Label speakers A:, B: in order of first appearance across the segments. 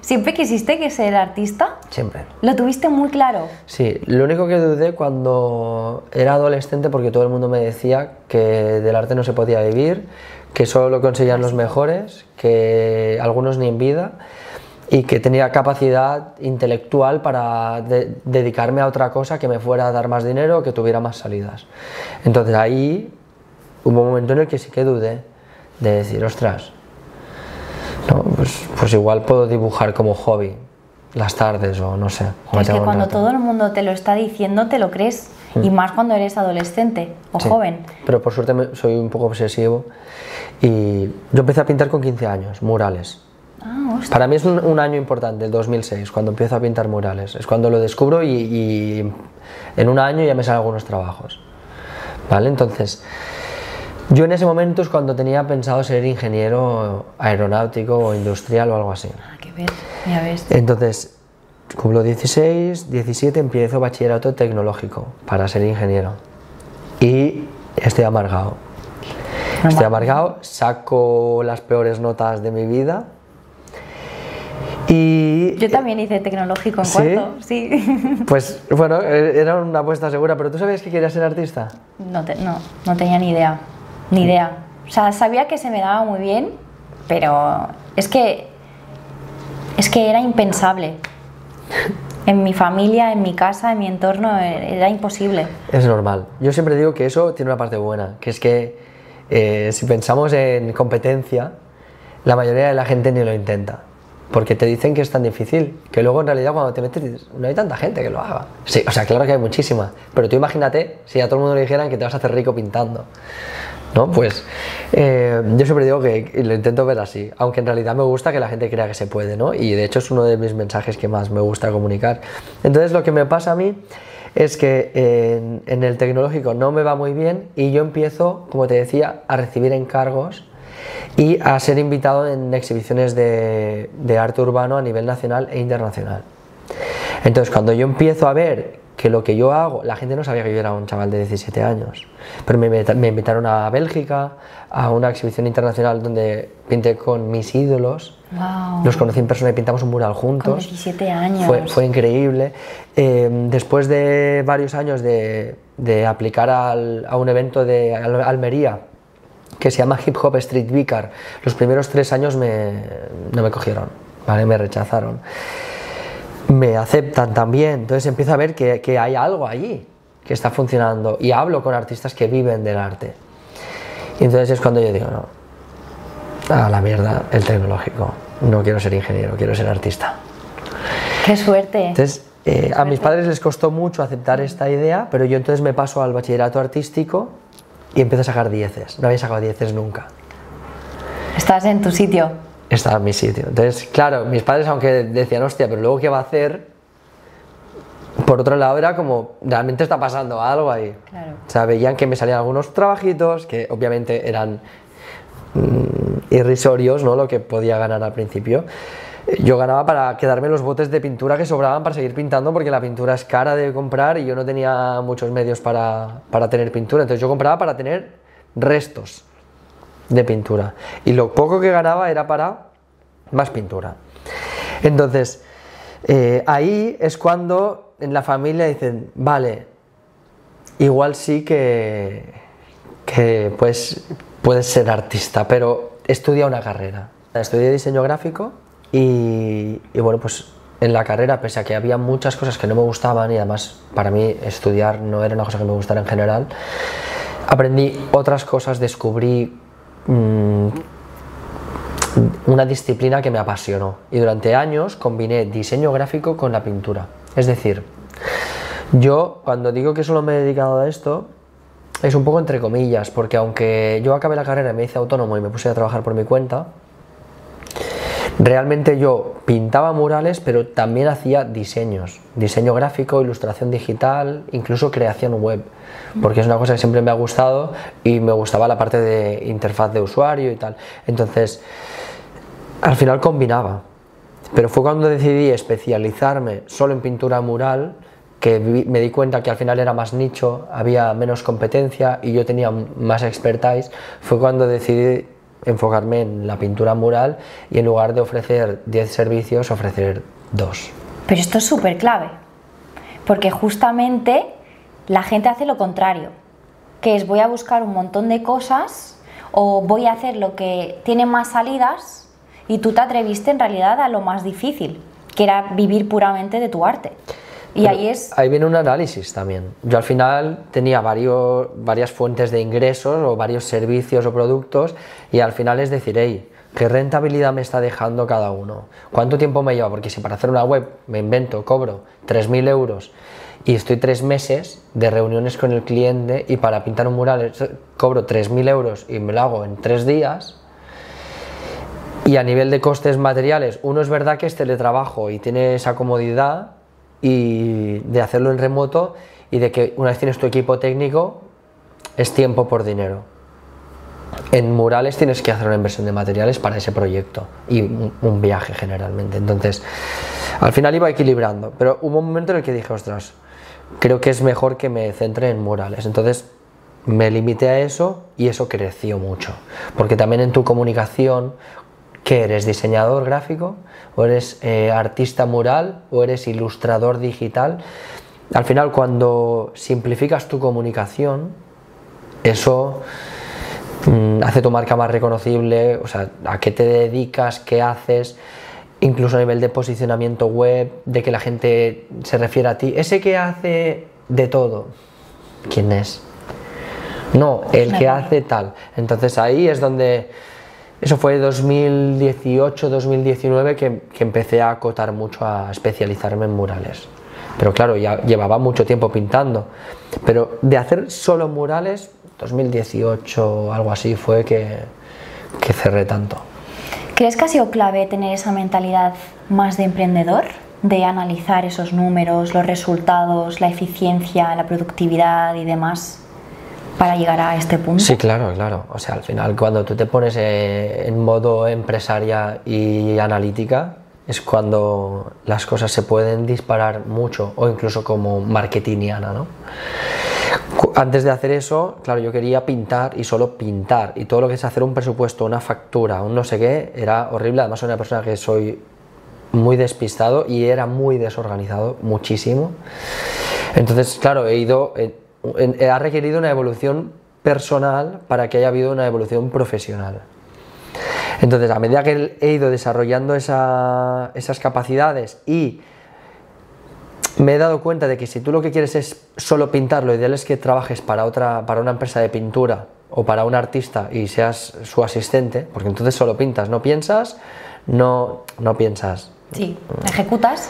A: ¿Siempre quisiste que ser artista?
B: Siempre.
A: ¿Lo tuviste muy claro?
B: Sí, lo único que dudé cuando era adolescente, porque todo el mundo me decía que del arte no se podía vivir, que solo lo conseguían los mejores, que algunos ni en vida, y que tenía capacidad intelectual para dedicarme a otra cosa que me fuera a dar más dinero o que tuviera más salidas. Entonces ahí hubo un momento en el que sí que dudé de decir, ostras, no, pues igual puedo dibujar como hobby las tardes o no sé.
A: Es que cuando todo el mundo te lo está diciendo te lo crees, y más cuando eres adolescente o joven.
B: Pero por suerte soy un poco obsesivo y yo empecé a pintar con 15 años, murales. Para mí es un año importante, el 2006, cuando empiezo a pintar murales. Es cuando lo descubro y en un año ya me salen algunos trabajos. ¿Vale? Entonces, yo en ese momento es cuando tenía pensado ser ingeniero aeronáutico o industrial o algo así.
A: Qué bien, ya ves.
B: Entonces, cumplo 16, 17, empiezo bachillerato tecnológico para ser ingeniero. Y estoy amargado. Estoy amargado, saco las peores notas de mi vida. Y
A: yo también hice tecnológico en cuarto, sí.
B: Pues bueno, era una apuesta segura, pero ¿tú sabías que querías ser artista?
A: No tenía ni idea, ni idea. O sea, sabía que se me daba muy bien, pero es que era impensable. En mi familia, en mi casa, en mi entorno, era imposible.
B: Es normal. Yo siempre digo que eso tiene una parte buena, que es que si pensamos en competencia, la mayoría de la gente ni lo intenta. Porque te dicen que es tan difícil, que luego en realidad cuando te metes dices, no hay tanta gente que lo haga. Sí, o sea, claro que hay muchísima, pero tú imagínate si a todo el mundo le dijeran que te vas a hacer rico pintando, ¿no? Pues yo siempre digo que lo intento ver así, aunque en realidad me gusta que la gente crea que se puede, ¿no? Y de hecho es uno de mis mensajes que más me gusta comunicar. Entonces lo que me pasa a mí es que en el tecnológico no me va muy bien y yo empiezo, como te decía, a recibir encargos y a ser invitado en exhibiciones de arte urbano a nivel nacional e internacional. Entonces cuando yo empiezo a ver que lo que yo hago, la gente no sabía que yo era un chaval de 17 años, pero me invitaron a Bélgica, a una exhibición internacional donde pinté con mis ídolos.
A: Wow.
B: Los conocí en persona y pintamos un mural juntos.
A: Con 17 años.
B: Fue increíble. Después de varios años de aplicar a un evento de Almería que se llama Hip Hop Street Vicar, los primeros 3 años no me cogieron, ¿vale? Me rechazaron. Me aceptan también, entonces empiezo a ver que hay algo allí que está funcionando y hablo con artistas que viven del arte. Y entonces es cuando yo digo, no, a la mierda el tecnológico, no quiero ser ingeniero, quiero ser artista.
A: ¡Qué suerte!
B: Entonces, a mis padres les costó mucho aceptar esta idea, pero yo entonces me paso al bachillerato artístico y empiezo a sacar 10. No había sacado 10 nunca.
A: Estás en tu sitio.
B: Estaba en mi sitio. Entonces, claro, mis padres, aunque decían, hostia, pero luego ¿qué va a hacer? Por otro lado era como, realmente está pasando algo ahí.
A: Claro.
B: O sea, veían que me salían algunos trabajitos que obviamente eran irrisorios, ¿no? Lo que podía ganar al principio. Yo ganaba para quedarme los botes de pintura que sobraban para seguir pintando, porque la pintura es cara de comprar y yo no tenía muchos medios para tener pintura. Entonces yo compraba para tener restos de pintura y lo poco que ganaba era para más pintura. Entonces ahí es cuando en la familia dicen, vale, igual sí que pues puedes ser artista, pero estudia una carrera. Estudié diseño gráfico y bueno, pues en la carrera, pese a que había muchas cosas que no me gustaban y además para mí estudiar no era una cosa que me gustara en general, aprendí otras cosas, descubrí una disciplina que me apasionó y durante años combiné diseño gráfico con la pintura. Es decir, yo cuando digo que solo me he dedicado a esto es un poco entre comillas, porque aunque yo acabé la carrera y me hice autónomo y me puse a trabajar por mi cuenta, realmente yo pintaba murales, pero también hacía diseños, diseño gráfico, ilustración digital, incluso creación web, porque es una cosa que siempre me ha gustado y me gustaba la parte de interfaz de usuario y tal. Entonces, al final combinaba, pero fue cuando decidí especializarme solo en pintura mural que me di cuenta que al final era más nicho, había menos competencia y yo tenía más expertise. Fue cuando decidí enfocarme en la pintura mural y en lugar de ofrecer 10 servicios, ofrecer 2.
A: Pero esto es súper clave, porque justamente la gente hace lo contrario, que es voy a buscar un montón de cosas o voy a hacer lo que tiene más salidas y tú te atreviste en realidad a lo más difícil, que era vivir puramente de tu arte. Y
B: ahí viene un análisis también. Yo al final tenía varias fuentes de ingresos o varios servicios o productos y al final es decir, hey, ¿qué rentabilidad me está dejando cada uno? ¿Cuánto tiempo me lleva? Porque si para hacer una web me invento, cobro 3.000 euros y estoy 3 meses de reuniones con el cliente y para pintar un mural cobro 3.000 euros y me lo hago en 3 días, y a nivel de costes materiales, uno es verdad que es teletrabajo y tiene esa comodidad y de hacerlo en remoto y de que una vez tienes tu equipo técnico es tiempo por dinero. En murales tienes que hacer una inversión de materiales para ese proyecto y un viaje generalmente, entonces al final iba equilibrando, pero hubo un momento en el que dije, ostras, creo que es mejor que me centre en murales, entonces me limité a eso y eso creció mucho, porque también en tu comunicación, ¿qué eres? ¿Diseñador gráfico? ¿O eres artista mural? ¿O eres ilustrador digital? Al final, cuando simplificas tu comunicación, eso hace tu marca más reconocible, o sea, a qué te dedicas, qué haces, incluso a nivel de posicionamiento web, de que la gente se refiera a ti. Ese que hace de todo, ¿quién es? No, el que hace tal. Entonces ahí es donde... Eso fue 2018, 2019 que empecé a acotar mucho, a especializarme en murales. Pero claro, ya llevaba mucho tiempo pintando. Pero de hacer solo murales, 2018 algo así fue que cerré tanto.
A: ¿Crees que ha sido clave tener esa mentalidad más de emprendedor? De analizar esos números, los resultados, la eficiencia, la productividad y demás para llegar a este punto.
B: Sí, claro, claro. O sea, al final cuando tú te pones en modo empresaria y analítica es cuando las cosas se pueden disparar mucho, o incluso como marketingiana, ¿no? Antes de hacer eso, claro, yo quería pintar y solo pintar, y todo lo que es hacer un presupuesto, una factura, un no sé qué, era horrible. Además soy una persona que soy muy despistado y era muy desorganizado, muchísimo. Entonces, claro, ha requerido una evolución personal para que haya habido una evolución profesional. Entonces, a medida que he ido desarrollando esas capacidades y me he dado cuenta de que si tú lo que quieres es solo pintar, lo ideal es que trabajes para una empresa de pintura o para un artista y seas su asistente, porque entonces solo pintas, no piensas, no piensas.
A: Sí, ejecutas.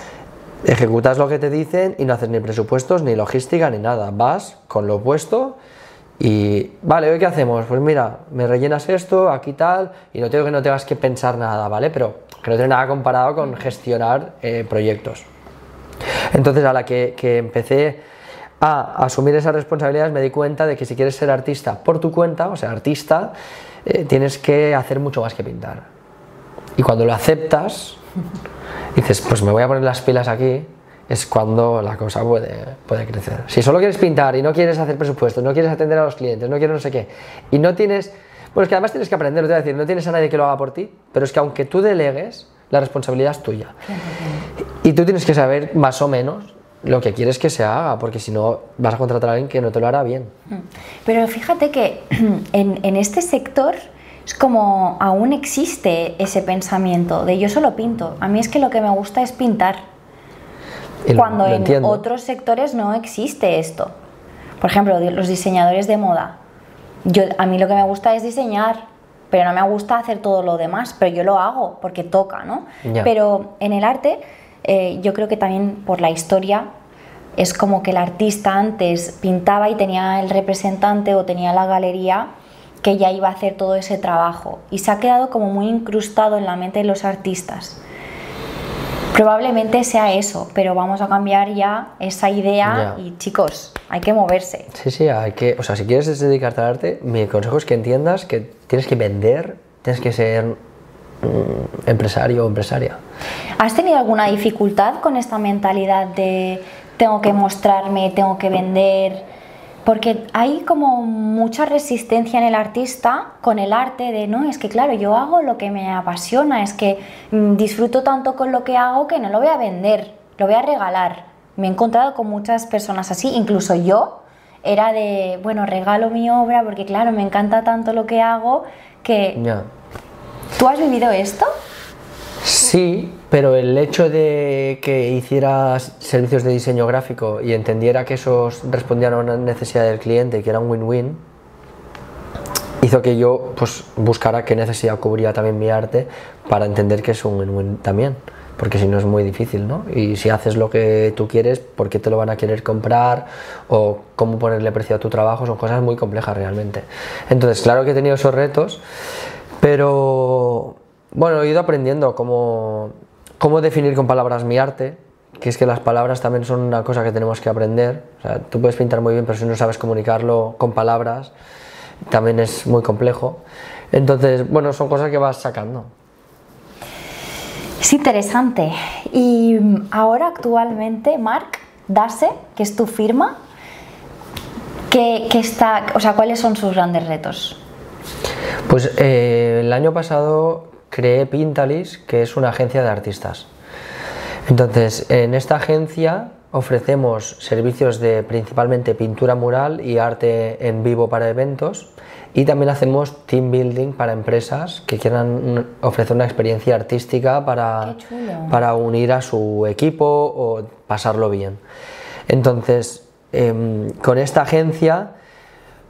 B: Ejecutas lo que te dicen y no haces ni presupuestos, ni logística, ni nada. Vas con lo puesto y vale, ¿hoy qué hacemos? Pues mira, me rellenas esto, aquí tal, y no te digo que no tengas que pensar nada, ¿vale? Pero que no tiene nada comparado con gestionar proyectos. Entonces, a la que empecé a asumir esas responsabilidades, me di cuenta de que si quieres ser artista por tu cuenta, o sea, artista, tienes que hacer mucho más que pintar. Y cuando lo aceptas, dices, pues me voy a poner las pilas aquí, es cuando la cosa puede crecer. Si solo quieres pintar y no quieres hacer presupuestos, no quieres atender a los clientes, no quieres no sé qué, y no tienes... Bueno, es que además tienes que aprender, te voy a decir, no tienes a nadie que lo haga por ti, pero es que aunque tú delegues, la responsabilidad es tuya. Y tú tienes que saber más o menos lo que quieres que se haga, porque si no vas a contratar a alguien que no te lo hará bien.
A: Pero fíjate que en este sector es como aún existe ese pensamiento de yo solo pinto. A mí es que lo que me gusta es pintar. Cuando en otros sectores no existe esto. Por ejemplo, los diseñadores de moda. A mí lo que me gusta es diseñar, pero no me gusta hacer todo lo demás, pero yo lo hago porque toca, ¿no?
B: Ya.
A: Pero en el arte, yo creo que también por la historia, es como que el artista antes pintaba y tenía el representante o tenía la galería que ya iba a hacer todo ese trabajo, y se ha quedado como muy incrustado en la mente de los artistas. Probablemente sea eso, pero vamos a cambiar ya esa idea y chicos, hay que moverse.
B: Sí, hay que, o sea, si quieres dedicarte al arte, mi consejo es que entiendas que tienes que vender, tienes que ser empresario o empresaria.
A: ¿Has tenido alguna dificultad con esta mentalidad de tengo que mostrarme, tengo que vender? porque hay como mucha resistencia en el artista con el arte de, no, es que claro, yo hago lo que me apasiona, es que disfruto tanto con lo que hago que no lo voy a vender, lo voy a regalar. Me he encontrado con muchas personas así, incluso yo era de, bueno, regalo mi obra porque claro, me encanta tanto lo que hago que...
B: Ya.
A: ¿Tú has vivido esto?
B: Sí, pero el hecho de que hicieras servicios de diseño gráfico y entendiera que esos respondían a una necesidad del cliente y que era un win-win, hizo que yo pues buscara qué necesidad cubría también mi arte para entender que es un win-win también, porque si no es muy difícil, ¿no? Y si haces lo que tú quieres, ¿por qué te lo van a querer comprar? O cómo ponerle precio a tu trabajo, son cosas muy complejas realmente. Entonces, claro que he tenido esos retos, pero bueno, he ido aprendiendo cómo definir con palabras mi arte, que es que las palabras también son una cosa que tenemos que aprender. O sea, tú puedes pintar muy bien, pero si no sabes comunicarlo con palabras, también es muy complejo. Entonces, bueno, son cosas que vas sacando.
A: Es interesante. Y ahora actualmente, Marc, Dase, que es tu firma, o sea, ¿cuáles son sus grandes retos?
B: Pues el año pasado creé Pintalis, que es una agencia de artistas. Entonces, en esta agencia ofrecemos servicios de principalmente pintura mural y arte en vivo para eventos, y también hacemos team building para empresas que quieran ofrecer una experiencia artística para unir a su equipo o pasarlo bien. Entonces, con esta agencia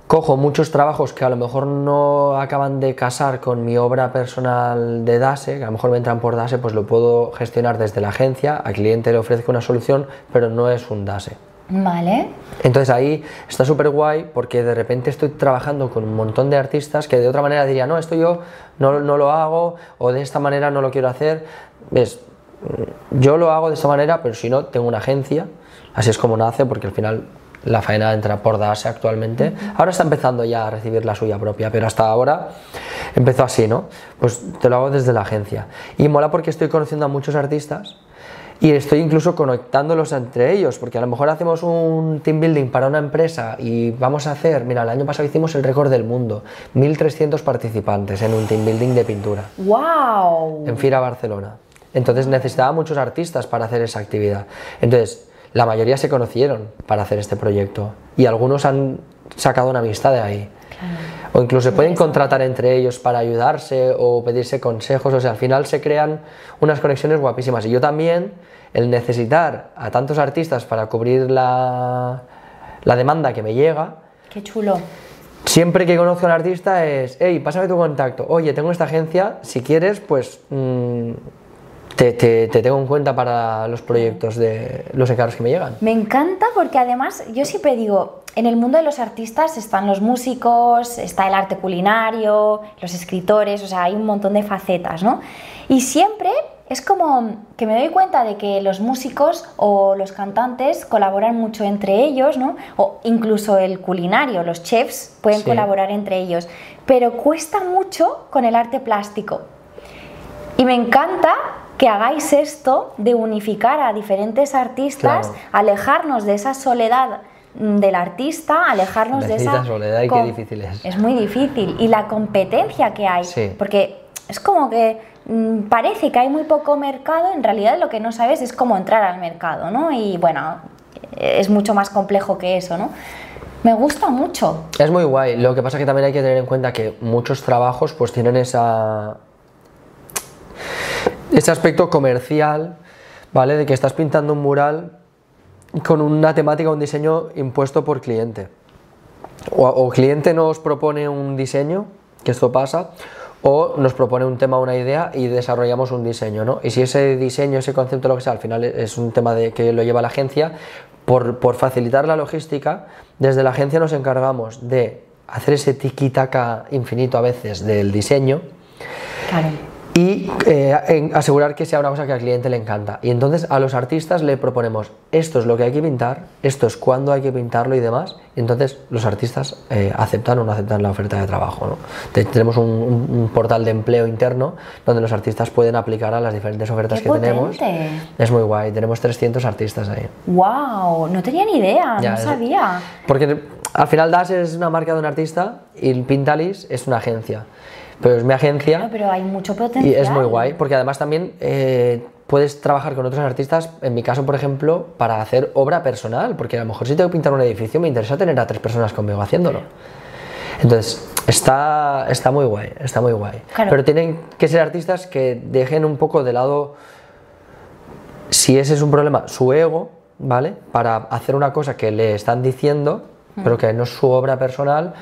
B: cojo muchos trabajos que a lo mejor no acaban de casar con mi obra personal de Dase, que a lo mejor me entran por Dase, pues lo puedo gestionar desde la agencia, al cliente le ofrezco una solución, pero no es un Dase.
A: Vale.
B: Entonces ahí está súper guay porque de repente estoy trabajando con un montón de artistas que de otra manera diría, no, esto yo no lo hago, o de esta manera no lo quiero hacer. ¿Ves? Yo lo hago de esta manera, pero si no, tengo una agencia, así es como nace, porque al final la faena entra por Dase actualmente. Ahora está empezando ya a recibir la suya propia, pero hasta ahora empezó así, ¿no? Pues te lo hago desde la agencia. Y mola porque estoy conociendo a muchos artistas y estoy incluso conectándolos entre ellos, porque a lo mejor hacemos un team building para una empresa y vamos a hacer, mira, el año pasado hicimos el récord del mundo, 1.300 participantes en un team building de pintura.
A: ¡Wow!
B: En Fira Barcelona. Entonces necesitaba muchos artistas para hacer esa actividad. Entonces, la mayoría se conocieron para hacer este proyecto y algunos han sacado una amistad de ahí. Claro. O incluso se pueden contratar entre ellos para ayudarse o pedirse consejos, o sea, al final se crean unas conexiones guapísimas. Y yo también, el necesitar a tantos artistas para cubrir la demanda que me llega.
A: ¡Qué chulo!
B: Siempre que conozco a un artista es, hey, pásame tu contacto, oye, tengo esta agencia, si quieres, pues te tengo en cuenta para los proyectos de los encargos que me llegan.
A: Me encanta porque además yo siempre digo, en el mundo de los artistas están los músicos, está el arte culinario, los escritores, o sea, hay un montón de facetas, ¿no? Y siempre es como que me doy cuenta de que los músicos o los cantantes colaboran mucho entre ellos, ¿no? O incluso el culinario, los chefs pueden colaborar entre ellos, pero cuesta mucho con el arte plástico. Y me encanta que hagáis esto de unificar a diferentes artistas, claro, alejarnos de esa soledad del artista, alejarnos de esa
B: soledad y qué difícil es.
A: Es muy difícil. Y la competencia que hay, porque es como que parece que hay muy poco mercado, en realidad lo que no sabes es cómo entrar al mercado, ¿no? Y bueno, es mucho más complejo que eso, ¿no? Me gusta mucho.
B: Es muy guay, lo que pasa es que también hay que tener en cuenta que muchos trabajos pues tienen ese aspecto comercial, ¿vale? De que estás pintando un mural con una temática, un diseño impuesto por cliente. O cliente nos propone un diseño, que esto pasa, o nos propone un tema, una idea y desarrollamos un diseño, ¿no? Y si ese diseño, ese concepto, lo que sea, al final es un tema que lo lleva la agencia, por facilitar la logística, desde la agencia nos encargamos de hacer ese tiki-taka infinito a veces del diseño.
A: Claro.
B: Y asegurar que sea una cosa que al cliente le encanta. Y entonces a los artistas le proponemos, esto es lo que hay que pintar, esto es cuándo hay que pintarlo y demás. Y entonces los artistas aceptan o no aceptan la oferta de trabajo, ¿no? Tenemos un portal de empleo interno donde los artistas pueden aplicar a las diferentes ofertas que tenemos. Es muy guay, tenemos 300 artistas ahí.
A: ¡Wow! No tenía ni idea, no sabía.
B: Porque al final Das es una marca de un artista y Pintalis es una agencia. Pero es mi agencia.
A: Claro, pero hay mucho potencial.
B: Y es muy guay, porque además también puedes trabajar con otros artistas, en mi caso, por ejemplo, para hacer obra personal, porque a lo mejor si tengo que pintar un edificio me interesa tener a 3 personas conmigo haciéndolo. Entonces, está muy guay, está muy guay.
A: Claro.
B: Pero tienen que ser artistas que dejen un poco de lado, si ese es un problema, su ego, ¿vale? Para hacer una cosa que le están diciendo, pero que no es su obra personal,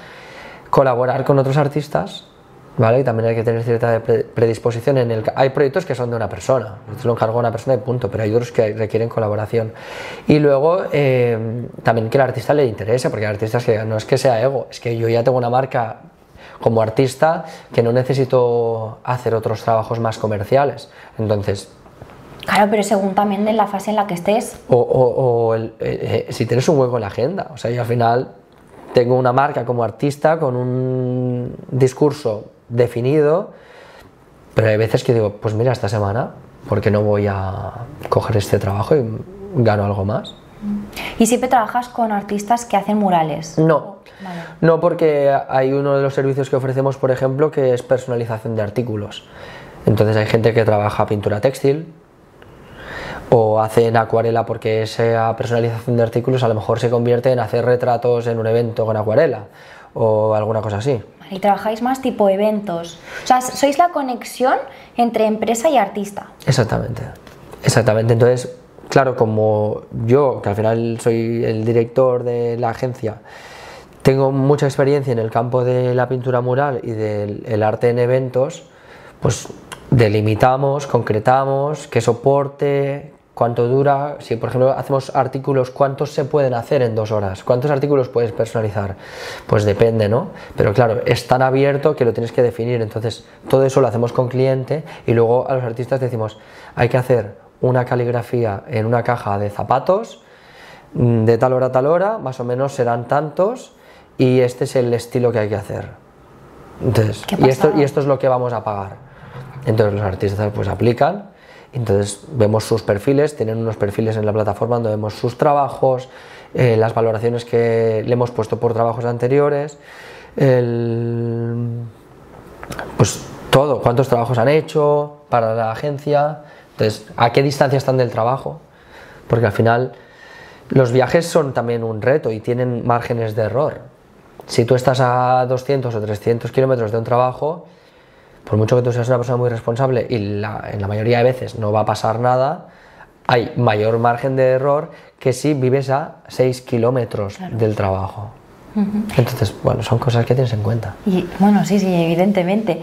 B: colaborar con otros artistas, ¿vale? Y también hay que tener cierta predisposición. Hay proyectos que son de una persona, lo encargo a una persona y punto, pero hay otros que requieren colaboración. Y luego también que el artista le interese, porque hay artistas que no es que sea ego, es que yo ya tengo una marca como artista que no necesito hacer otros trabajos más comerciales. Entonces,
A: claro, pero según también en la fase en la que estés.
B: Si tienes un hueco en la agenda, o sea, yo al final tengo una marca como artista con un discurso definido, pero hay veces que digo, pues mira, esta semana, ¿por qué no voy a coger este trabajo y gano algo más?
A: ¿Y siempre trabajas con artistas que hacen murales?
B: No,
A: Vale.
B: no, porque hay uno de los servicios que ofrecemos, por ejemplo, que es personalización de artículos. Entonces hay gente que trabaja pintura textil o hace en acuarela, porque esa personalización de artículos a lo mejor se convierte en hacer retratos en un evento con acuarela o alguna cosa así.
A: Y trabajáis más tipo eventos. O sea, sois la conexión entre empresa y artista.
B: Exactamente, exactamente. Entonces, claro, como yo, que al final soy el director de la agencia, tengo mucha experiencia en el campo de la pintura mural y del arte en eventos, pues delimitamos, concretamos qué soporte, cuánto dura. Si por ejemplo hacemos artículos, ¿cuántos se pueden hacer en 2 horas? ¿Cuántos artículos puedes personalizar? Pues depende, ¿no? Pero claro, es tan abierto que lo tienes que definir. Entonces todo eso lo hacemos con cliente y luego a los artistas decimos, hay que hacer una caligrafía en una caja de zapatos de tal hora a tal hora, más o menos serán tantos y este es el estilo que hay que hacer. Entonces, y esto es lo que vamos a pagar. Entonces los artistas pues aplican. Entonces vemos sus perfiles, tienen unos perfiles en la plataforma donde vemos sus trabajos, las valoraciones que le hemos puesto por trabajos anteriores, pues todo, cuántos trabajos han hecho para la agencia, entonces a qué distancia están del trabajo, porque al final los viajes son también un reto y tienen márgenes de error. Si tú estás a 200 o 300 kilómetros de un trabajo, por mucho que tú seas una persona muy responsable y en la mayoría de veces no va a pasar nada, hay mayor margen de error que si vives a 6 kilómetros del trabajo. Entonces, bueno, son cosas que tienes en cuenta.
A: Y bueno, sí, evidentemente.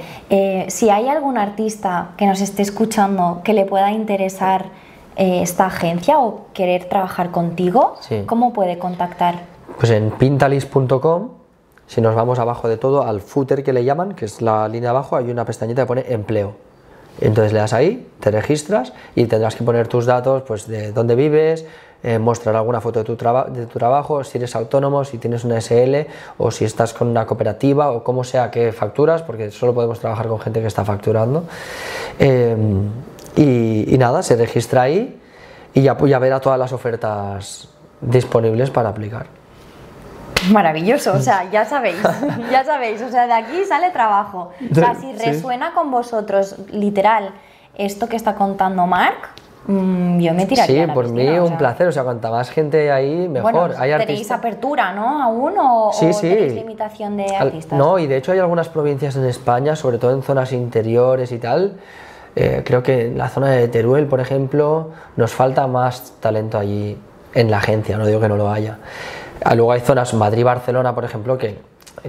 A: Si hay algún artista que nos esté escuchando que le pueda interesar esta agencia o querer trabajar contigo,
B: sí.
A: ¿Cómo puede contactar?
B: Pues en pintalis.com. Si nos vamos abajo de todo, al footer que le llaman, que es la línea de abajo, hay una pestañita que pone empleo. Entonces le das ahí, te registras y tendrás que poner tus datos, pues de dónde vives, mostrar alguna foto de tu trabajo, si eres autónomo, si tienes una SL o si estás con una cooperativa o como sea que facturas, porque solo podemos trabajar con gente que está facturando. Y nada, se registra ahí y ya verá todas las ofertas disponibles para aplicar.
A: Maravilloso, o sea, ya sabéis, o sea, de aquí sale trabajo. O sea, si resuena con vosotros, literal, esto que está contando Marc, yo me tiraría a la
B: por
A: piscina,
B: mí un placer, o sea, cuanta más gente ahí, mejor.
A: Bueno,
B: hay
A: ¿tenéis apertura, no? ¿Aún o tenéis limitación de artistas?
B: No, y de hecho hay algunas provincias en España, sobre todo en zonas interiores y tal, creo que en la zona de Teruel, por ejemplo, nos falta más talento allí en la agencia, no digo que no lo haya. Luego hay zonas, Madrid-Barcelona, por ejemplo, que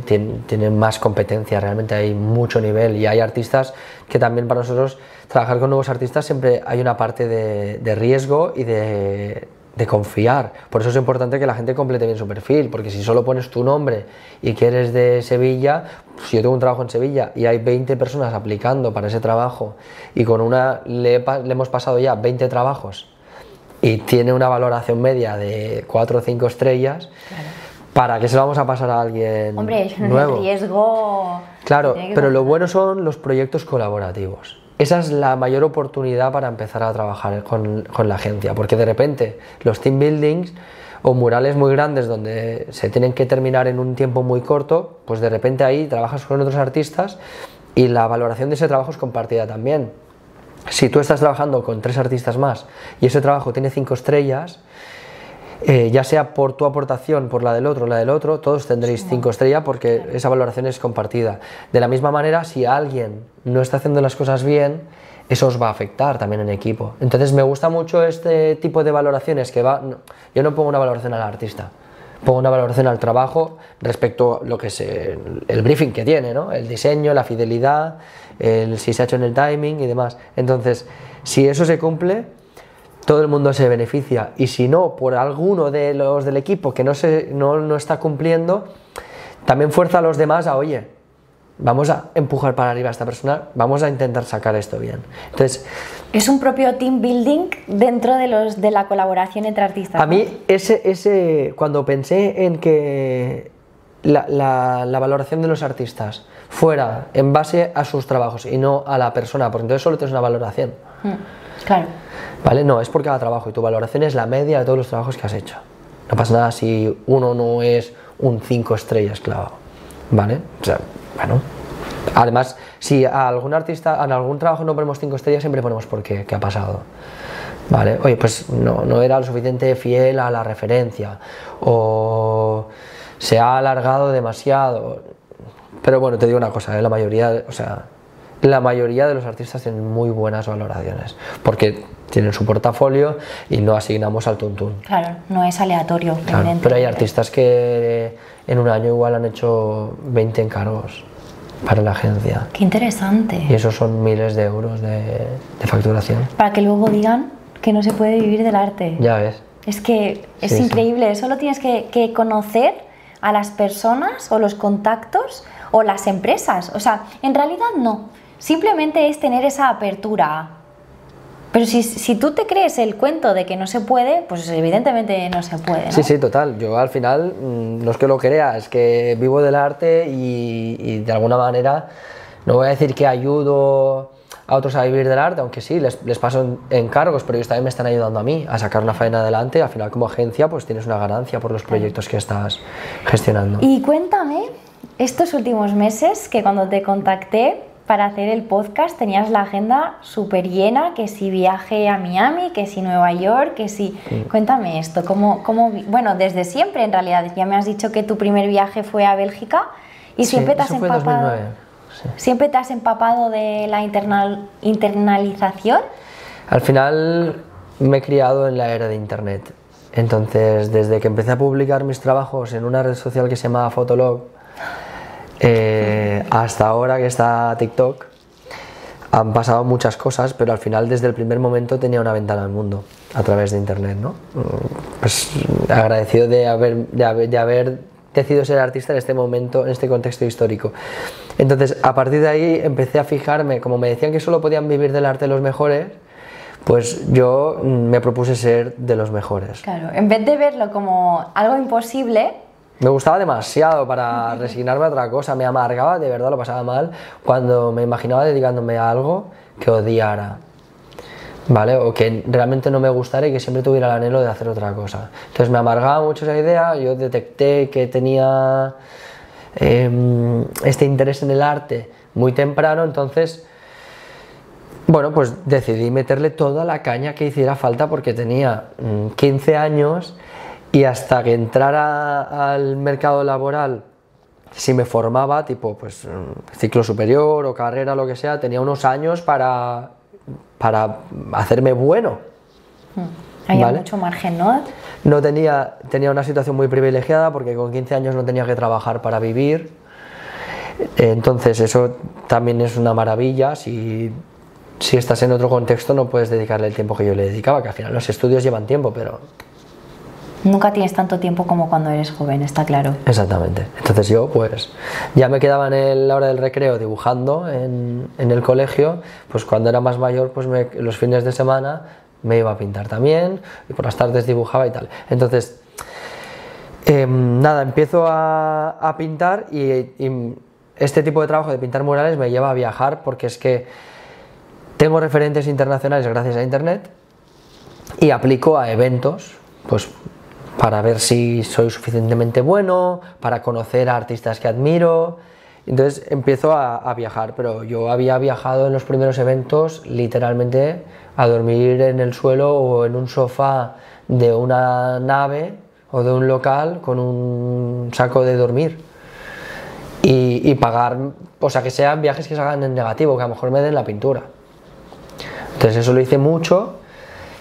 B: tienen más competencia, realmente hay mucho nivel y hay artistas que también para nosotros trabajar con nuevos artistas siempre hay una parte de riesgo y de confiar. Por eso es importante que la gente complete bien su perfil, porque si solo pones tu nombre y que eres de Sevilla, si yo tengo un trabajo en Sevilla y hay 20 personas aplicando para ese trabajo y con una le hemos pasado ya 20 trabajos y tiene una valoración media de 4 o 5 estrellas, claro. ¿Para qué se lo vamos a pasar a alguien nuevo?
A: El riesgo...
B: Claro, pero lo bueno son los proyectos colaborativos. esa es la mayor oportunidad para empezar a trabajar con la agencia, porque de repente los team buildings o murales muy grandes donde se tienen que terminar en un tiempo muy corto, pues de repente ahí trabajas con otros artistas y la valoración de ese trabajo es compartida también. Si tú estás trabajando con 3 artistas más y ese trabajo tiene 5 estrellas, ya sea por tu aportación, por la del otro, todos tendréis 5 estrellas porque esa valoración es compartida. De la misma manera, si alguien no está haciendo las cosas bien, eso os va a afectar también en equipo. Entonces me gusta mucho este tipo de valoraciones yo no pongo una valoración al artista, pongo una valoración al trabajo respecto a lo que es el briefing que tiene, ¿no? El diseño, la fidelidad, si se ha hecho en el timing y demás. Entonces, si eso se cumple, todo el mundo se beneficia, y si no, por alguno de los del equipo que no está cumpliendo, también fuerza a los demás a, oye, vamos a empujar para arriba a esta persona, vamos a intentar sacar esto bien. Entonces,
A: es un propio team building dentro de la colaboración entre artistas.
B: A mí, cuando pensé en que la valoración de los artistas fuera en base a sus trabajos y no a la persona, porque entonces solo tienes una valoración.
A: Claro.
B: ¿Vale? No, es por cada trabajo y tu valoración es la media de todos los trabajos que has hecho. No pasa nada si uno no es un 5 estrellas clavado, ¿vale? O sea, bueno. Además, si a algún artista, en algún trabajo no ponemos 5 estrellas, siempre ponemos por qué ha pasado. ¿Vale? Oye, pues no era lo suficiente fiel a la referencia, o se ha alargado demasiado. Pero bueno, te digo una cosa, la mayoría de los artistas tienen muy buenas valoraciones, porque tienen su portafolio y no asignamos al tuntún.
A: Claro, no es aleatorio.
B: Claro, pero hay artistas que en un año igual han hecho 20 encargos para la agencia.
A: Qué interesante.
B: Y esos son miles de euros de facturación.
A: Para que luego digan que no se puede vivir del arte.
B: Ya ves.
A: Es que es increíble, solo tienes que conocer a las personas o los contactos o las empresas. O sea, en realidad no. Simplemente es tener esa apertura. Pero si tú te crees el cuento de que no se puede, pues evidentemente no se puede, ¿no?
B: Sí, total. Yo al final, no es que lo crea, es que vivo del arte y de alguna manera, no voy a decir que ayudo a otros a vivir del arte, aunque sí, les paso encargos, pero ellos también me están ayudando a mí a sacar una faena adelante. Al final, como agencia, pues tienes una ganancia por los proyectos que estás gestionando.
A: Y cuéntame, estos últimos meses que cuando te contacté para hacer el podcast tenías la agenda súper llena, que si viaje a Miami, que si Nueva York, que si... Sí. Cuéntame esto, bueno, desde siempre en realidad, ya me has dicho que tu primer viaje fue a Bélgica y siempre te has empapado... 2009. Sí. ¿Siempre te has empapado de la internalización?
B: Al final me he criado en la era de internet, entonces desde que empecé a publicar mis trabajos en una red social que se llamaba Fotolog, hasta ahora que está TikTok, han pasado muchas cosas, pero al final desde el primer momento tenía una ventana al mundo a través de internet, ¿no? Pues agradecido de haber decidido ser artista en este momento, en este contexto histórico. Entonces a partir de ahí empecé a fijarme, como me decían que solo podían vivir del arte los mejores, pues yo me propuse ser de los mejores.
A: Claro, en vez de verlo como algo imposible,
B: me gustaba demasiado para resignarme a otra cosa, me amargaba, de verdad lo pasaba mal cuando me imaginaba dedicándome a algo que odiara, ¿vale? O que realmente no me gustara y que siempre tuviera el anhelo de hacer otra cosa. Entonces me amargaba mucho esa idea, yo detecté que tenía este interés en el arte muy temprano, entonces, bueno, pues decidí meterle toda la caña que hiciera falta porque tenía 15 años. Y hasta que entrara al mercado laboral, si me formaba, tipo pues ciclo superior o carrera, lo que sea, tenía unos años para hacerme bueno.
A: Había mucho margen, ¿no?
B: No tenía una situación muy privilegiada porque con 15 años no tenía que trabajar para vivir. Entonces eso también es una maravilla. Si estás en otro contexto no puedes dedicarle el tiempo que yo le dedicaba, que al final los estudios llevan tiempo, pero...
A: Nunca tienes tanto tiempo como cuando eres joven, está claro.
B: Exactamente. Entonces yo pues ya me quedaba en la hora del recreo dibujando en el colegio, pues cuando era más mayor pues los fines de semana me iba a pintar también y por las tardes dibujaba y tal. Entonces nada, empiezo a pintar y este tipo de trabajo de pintar murales me lleva a viajar porque es que tengo referentes internacionales gracias a internet y aplico a eventos, pues para ver si soy suficientemente bueno, para conocer a artistas que admiro. Entonces empiezo a viajar, pero yo había viajado en los primeros eventos literalmente a dormir en el suelo o en un sofá de una nave o de un local con un saco de dormir y pagar, o sea, que sean viajes que se hagan en negativo, que a lo mejor me den la pintura. Entonces eso lo hice mucho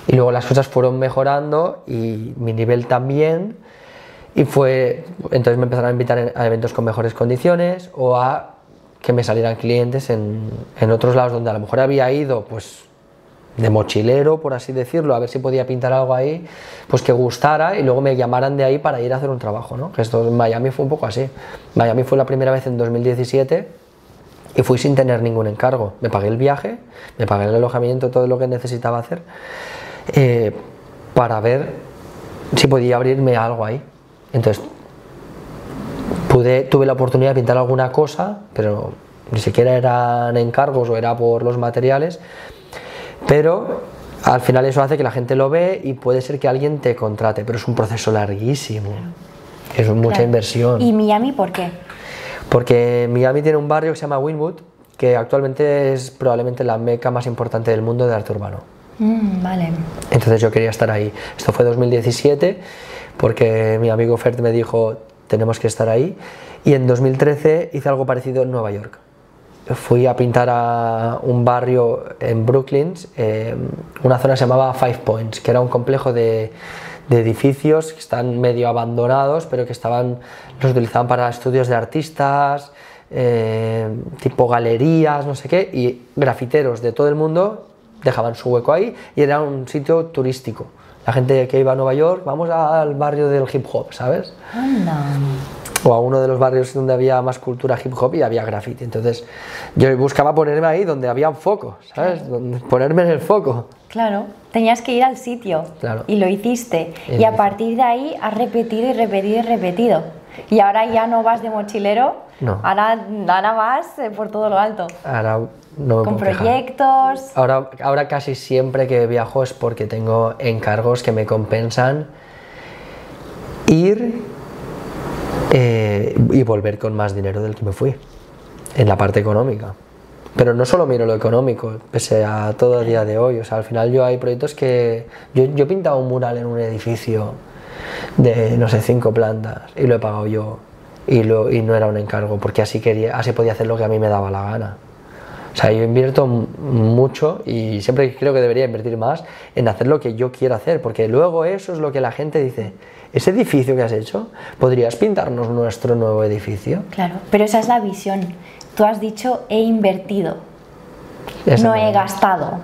B: y luego las cosas fueron mejorando y mi nivel también. Y entonces me empezaron a invitar a eventos con mejores condiciones o a que me salieran clientes en otros lados donde a lo mejor había ido pues de mochilero, por así decirlo, a ver si podía pintar algo ahí, pues que gustara y luego me llamaran de ahí para ir a hacer un trabajo, ¿no? Que esto en Miami fue un poco así. Miami fue la primera vez en 2017 y fui sin tener ningún encargo. Me pagué el viaje, me pagué el alojamiento, todo lo que necesitaba hacer para ver si podía abrirme algo ahí. Entonces tuve la oportunidad de pintar alguna cosa, pero ni siquiera eran encargos o era por los materiales, pero al final eso hace que la gente lo ve y puede ser que alguien te contrate, pero es un proceso larguísimo, es mucha inversión.
A: ¿Y Miami por qué?
B: Porque Miami tiene un barrio que se llama Wynwood, que actualmente es probablemente la meca más importante del mundo de arte urbano.
A: Vale.
B: Entonces yo quería estar ahí. Esto fue 2017 porque mi amigo Ferd me dijo tenemos que estar ahí, y en 2013 hice algo parecido en Nueva York. Fui a pintar a un barrio en Brooklyn, una zona que se llamaba Five Points, que era un complejo de edificios que están medio abandonados, pero que los utilizaban para estudios de artistas, tipo galerías, no sé qué, y grafiteros de todo el mundo dejaban su hueco ahí y era un sitio turístico. La gente que iba a Nueva York, vamos al barrio del hip hop, ¿sabes?
A: Anda.
B: O a uno de los barrios donde había más cultura hip hop y había graffiti. Entonces yo buscaba ponerme ahí donde había un foco, ¿sabes? Ponerme en el foco.
A: Claro, tenías que ir al sitio.
B: Claro.
A: Y lo hiciste. Y a partir de ahí has repetido y repetido y repetido. Y ahora ya no vas de mochilero,
B: no.
A: Ahora vas por todo lo alto.
B: Ahora no me
A: con
B: puedo quejar.
A: Proyectos.
B: Ahora casi siempre que viajo es porque tengo encargos que me compensan ir y volver con más dinero del que me fui, en la parte económica. Pero no solo miro lo económico, pese a todo el día de hoy. O sea, al final hay proyectos que... Yo he pintado un mural en un edificio de, no sé, 5 plantas y lo he pagado yo y no era un encargo, porque así podía hacer lo que a mí me daba la gana. O sea, yo invierto mucho y siempre creo que debería invertir más en hacer lo que yo quiero hacer, porque luego eso es lo que la gente dice. Ese edificio que has hecho, ¿podrías pintarnos nuestro nuevo edificio?
A: Claro, pero esa es la visión. Tú has dicho he invertido, no he gastado.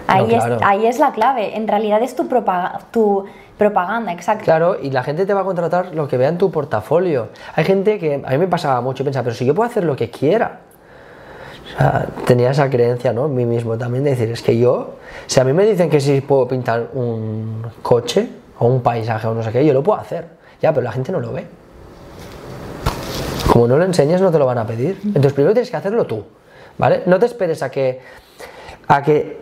A: Ahí es la clave. En realidad es tu propaganda, exacto.
B: Claro, y la gente te va a contratar lo que vea en tu portafolio. Hay gente que a mí me pasaba mucho y pensaba, pero si yo puedo hacer lo que quiera. O sea, tenía esa creencia, ¿no?, en mí mismo también, de decir, es que yo, si a mí me dicen que sí puedo pintar un coche o un paisaje o no sé qué, yo lo puedo hacer. Ya, pero la gente no lo ve. Como no lo enseñas, no te lo van a pedir. Entonces primero tienes que hacerlo tú, ¿vale? No te esperes a que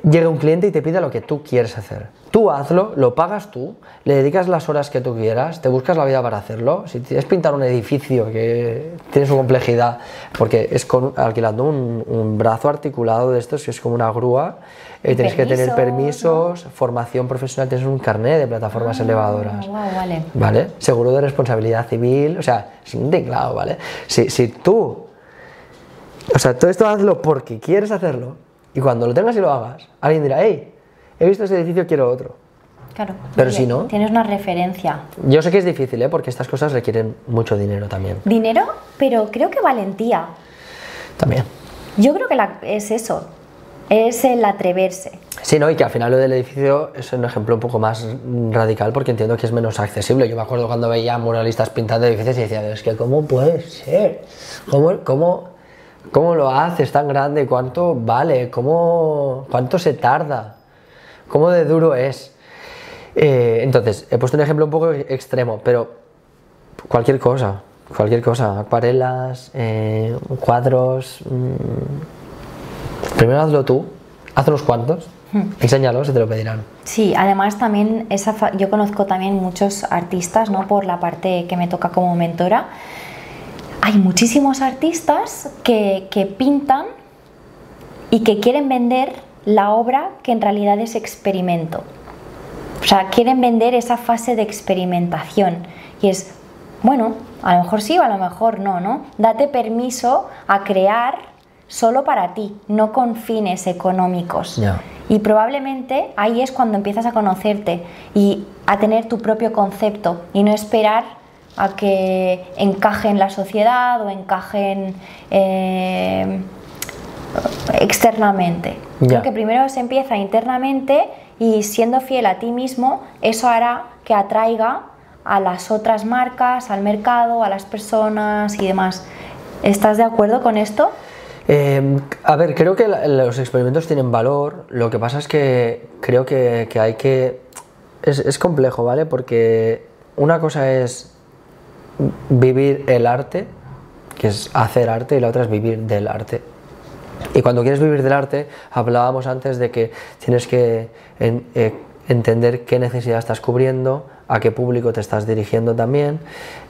B: llegue un cliente y te pida lo que tú quieres hacer. Tú hazlo, lo pagas tú, le dedicas las horas que tú quieras, te buscas la vida para hacerlo. Si quieres pintar un edificio que tiene su complejidad, porque es alquilando un brazo articulado de estos, que es como una grúa, tienes que tener permisos, ¿no? Formación profesional, tienes un carnet de plataformas elevadoras.
A: Vale.
B: ¿Vale? Seguro de responsabilidad civil, o sea, es un tinglado, ¿vale? Si tú, o sea, todo esto hazlo porque quieres hacerlo, y cuando lo tengas y lo hagas, alguien dirá, hey, he visto ese edificio, quiero otro.
A: Claro.
B: Pero si no...
A: Tienes una referencia.
B: Yo sé que es difícil, porque estas cosas requieren mucho dinero también.
A: Dinero, pero creo que valentía.
B: También.
A: Yo creo que es eso, es el atreverse.
B: Sí, ¿no? Y que al final lo del edificio es un ejemplo un poco más radical, porque entiendo que es menos accesible. Yo me acuerdo cuando veía muralistas pintando edificios y decía, es que ¿cómo puede ser? ¿Cómo lo haces tan grande? ¿Cuánto vale? ¿Cuánto se tarda? ¿Cómo de duro es? Entonces, he puesto un ejemplo un poco extremo, pero cualquier cosa, acuarelas, cuadros, primero hazlo tú Haz unos cuantos, enséñalos y te lo pedirán.
A: Sí, además también yo conozco también muchos artistas, ¿no? Por la parte que me toca como mentora. Hay muchísimos artistas que pintan y que quieren vender la obra que en realidad es experimento. O sea, quieren vender esa fase de experimentación. Y es, bueno, a lo mejor sí o a lo mejor no, ¿no? Date permiso a crear solo para ti, no con fines económicos.
B: Ya.
A: Y probablemente ahí es cuando empiezas a conocerte y a tener tu propio concepto y no esperar a que encaje en la sociedad o encajen externamente.
B: Ya.
A: Creo que primero se empieza internamente y siendo fiel a ti mismo, eso hará que atraiga a las otras marcas, al mercado, a las personas y demás. ¿Estás de acuerdo con esto?
B: A ver, creo que los experimentos tienen valor, lo que pasa es que creo que hay que... Es complejo, ¿vale? Porque una cosa es vivir el arte, que es hacer arte, y la otra es vivir del arte. Y cuando quieres vivir del arte, hablábamos antes de que tienes que entender qué necesidad estás cubriendo, a qué público te estás dirigiendo también,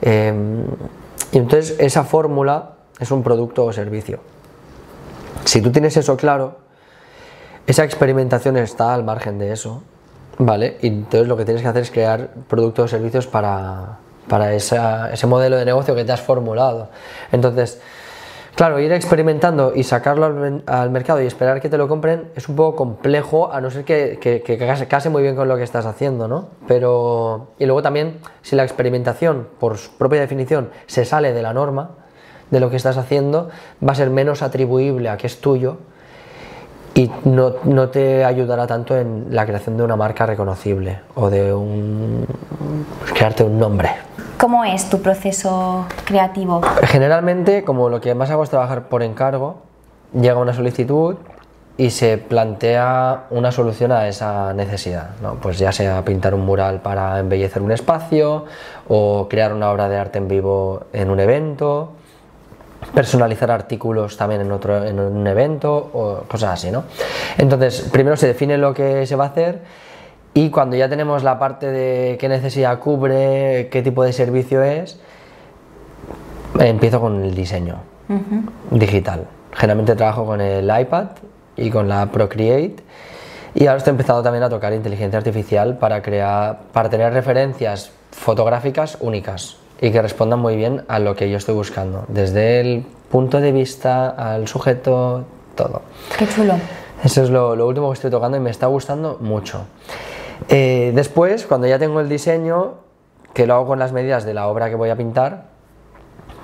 B: y entonces esa fórmula es un producto o servicio. Si tú tienes eso claro, esa experimentación está al margen de eso, ¿vale? Y entonces lo que tienes que hacer es crear productos o servicios para ese modelo de negocio que te has formulado. Entonces, claro, ir experimentando y sacarlo al mercado y esperar que te lo compren es un poco complejo, a no ser que case muy bien con lo que estás haciendo, ¿no? Pero, y luego también, si la experimentación, por su propia definición, se sale de la norma de lo que estás haciendo, va a ser menos atribuible a que es tuyo y no te ayudará tanto en la creación de una marca reconocible o de crearte un nombre.
A: ¿Cómo es tu proceso creativo?
B: Generalmente, como lo que más hago es trabajar por encargo, llega una solicitud y se plantea una solución a esa necesidad, ¿no? Pues ya sea pintar un mural para embellecer un espacio o crear una obra de arte en vivo en un evento, personalizar artículos también en un evento o cosas así, ¿no? Entonces, primero se define lo que se va a hacer y cuando ya tenemos la parte de qué necesidad cubre, qué tipo de servicio es, empiezo con el diseño digital. Generalmente trabajo con el iPad y con la Procreate y ahora estoy empezando también a tocar inteligencia artificial para tener referencias fotográficas únicas y que respondan muy bien a lo que yo estoy buscando, desde el punto de vista al sujeto, todo.
A: Qué chulo.
B: Eso es lo último que estoy tocando y me está gustando mucho. Después, cuando ya tengo el diseño, que lo hago con las medidas de la obra que voy a pintar,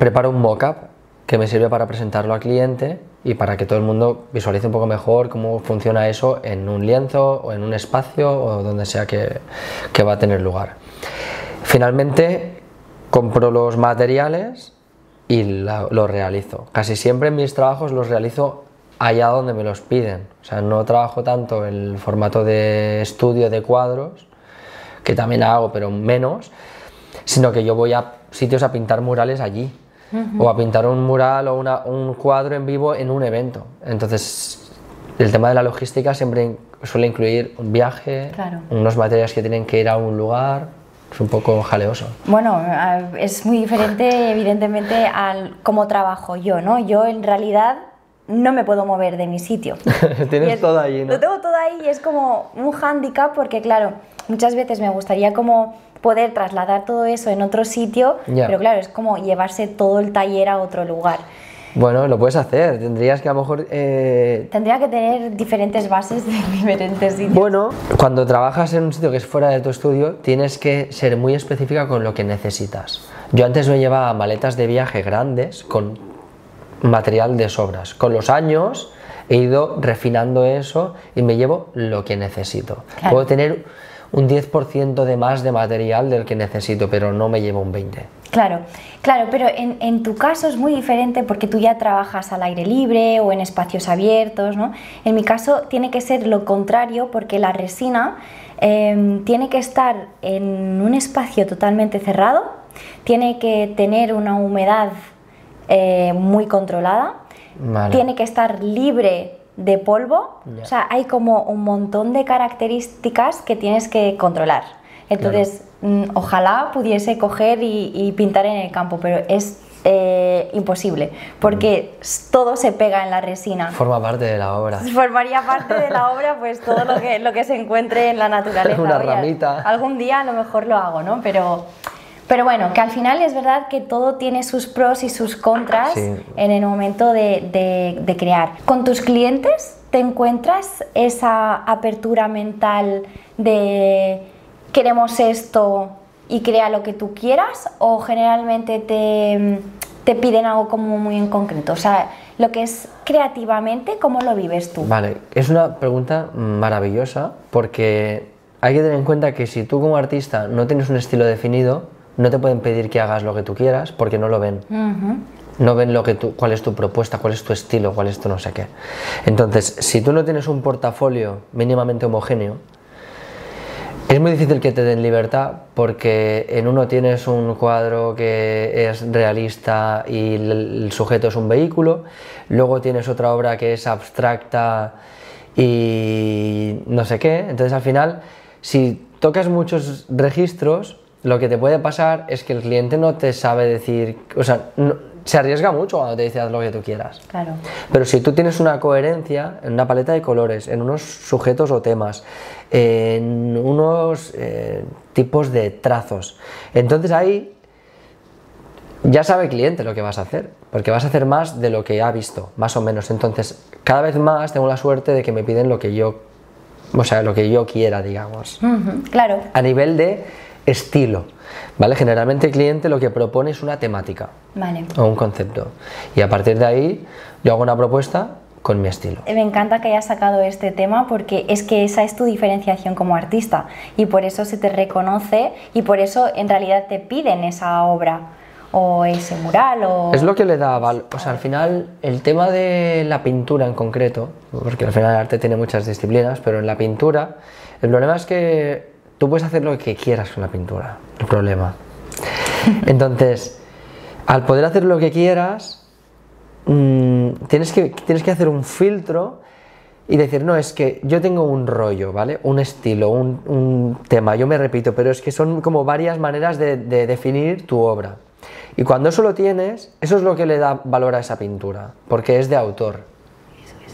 B: preparo un mock-up que me sirve para presentarlo al cliente y para que todo el mundo visualice un poco mejor cómo funciona eso en un lienzo o en un espacio o donde sea que va a tener lugar. Finalmente, compro los materiales y los realizo. Casi siempre en mis trabajos los realizo allá donde me los piden. O sea, no trabajo tanto en el formato de estudio de cuadros, que también hago, pero menos, sino que yo voy a sitios a pintar murales allí, o a pintar un mural o un cuadro en vivo en un evento. Entonces, el tema de la logística siempre suele incluir un viaje,
A: claro,
B: unos materiales que tienen que ir a un lugar. Es un poco jaleoso.
A: Bueno, es muy diferente, evidentemente, al cómo trabajo yo, ¿no? Yo, en realidad, no me puedo mover de mi sitio.
B: Tienes todo ahí, ¿no?
A: Lo tengo todo ahí y es como un hándicap porque, claro, muchas veces me gustaría como poder trasladar todo eso en otro sitio, pero claro, es como llevarse todo el taller a otro lugar.
B: Bueno, lo puedes hacer, tendrías que a lo mejor...
A: Tendría que tener diferentes bases de diferentes sitios.
B: Bueno, cuando trabajas en un sitio que es fuera de tu estudio, tienes que ser muy específica con lo que necesitas. Yo antes me llevaba maletas de viaje grandes con material de sobras. Con los años he ido refinando eso y me llevo lo que necesito. Claro. Puedo tener un 10% de más de material del que necesito, pero no me llevo un 20%.
A: Claro, claro, pero en tu caso es muy diferente porque tú ya trabajas al aire libre o en espacios abiertos, ¿no? En mi caso tiene que ser lo contrario porque la resina tiene que estar en un espacio totalmente cerrado, tiene que tener una humedad muy controlada, vale, tiene que estar libre de polvo, o sea, hay como un montón de características que tienes que controlar. Entonces, ojalá pudiese coger y pintar en el campo, pero es imposible, porque todo se pega en la resina.
B: Forma parte de la obra.
A: Formaría parte de la obra, pues todo lo que se encuentre en la naturaleza.
B: Una ramita.
A: Algún día a lo mejor lo hago, ¿no? Pero bueno, que al final es verdad que todo tiene sus pros y sus contras en el momento de crear. ¿Con tus clientes te encuentras esa apertura mental de queremos esto y crea lo que tú quieras, o generalmente te piden algo como muy en concreto? O sea, lo que es creativamente, ¿cómo lo vives tú?
B: Vale, es una pregunta maravillosa, porque hay que tener en cuenta que si tú como artista no tienes un estilo definido, no te pueden pedir que hagas lo que tú quieras porque no lo ven. No ven cuál es tu propuesta, cuál es tu estilo, cuál es tu no sé qué. Entonces, si tú no tienes un portafolio mínimamente homogéneo, es muy difícil que te den libertad, porque en uno tienes un cuadro que es realista y el sujeto es un vehículo, luego tienes otra obra que es abstracta y no sé qué. Entonces, al final, si tocas muchos registros, lo que te puede pasar es que el cliente no te sabe decir, o sea, se arriesga mucho cuando te dice haz lo que tú quieras.
A: Claro.
B: Pero si tú tienes una coherencia en una paleta de colores, en unos sujetos o temas, en unos tipos de trazos, entonces ahí ya sabe el cliente lo que vas a hacer, porque vas a hacer más de lo que ha visto, más o menos. Entonces, cada vez más tengo la suerte de que me piden lo que yo, o sea, lo que yo quiera, digamos.
A: Claro.
B: A nivel de estilo, ¿vale? Generalmente el cliente lo que propone es una temática,
A: vale,
B: o un concepto, y a partir de ahí yo hago una propuesta con mi estilo.
A: Me encanta que hayas sacado este tema, porque es que esa es tu diferenciación como artista y por eso se te reconoce y por eso en realidad te piden esa obra o ese mural o...
B: Es lo que le da valor, o sea, al final el tema de la pintura en concreto, porque al final el arte tiene muchas disciplinas, pero en la pintura el problema es que tú puedes hacer lo que quieras con la pintura, el problema. Entonces, al poder hacer lo que quieras, tienes que hacer un filtro y decir, no, es que yo tengo un rollo, ¿vale? Un estilo, un tema, yo me repito, pero es que son como varias maneras de definir tu obra. Y cuando eso lo tienes, eso es lo que le da valor a esa pintura, porque es de autor.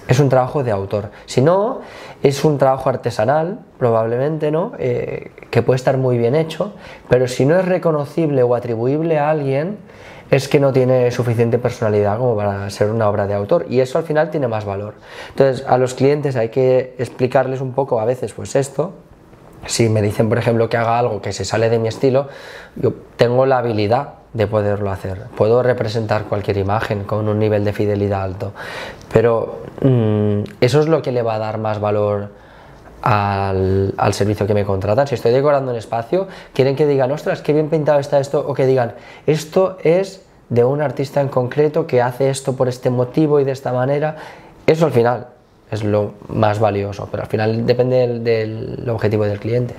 B: Es un trabajo de autor. Si no, es un trabajo artesanal, probablemente, ¿no? Que puede estar muy bien hecho, pero si no es reconocible o atribuible a alguien, es que no tiene suficiente personalidad como para ser una obra de autor, y eso al final tiene más valor. Entonces, a los clientes hay que explicarles un poco a veces pues esto. Si me dicen, por ejemplo, que haga algo que se sale de mi estilo, yo tengo la habilidad de poderlo hacer. Puedo representar cualquier imagen con un nivel de fidelidad alto, pero eso es lo que le va a dar más valor al servicio que me contratan. Si estoy decorando un espacio, quieren que digan, ostras, qué bien pintado está esto, o que digan, esto es de un artista en concreto que hace esto por este motivo y de esta manera. Eso al final es lo más valioso, pero al final depende del objetivo del cliente.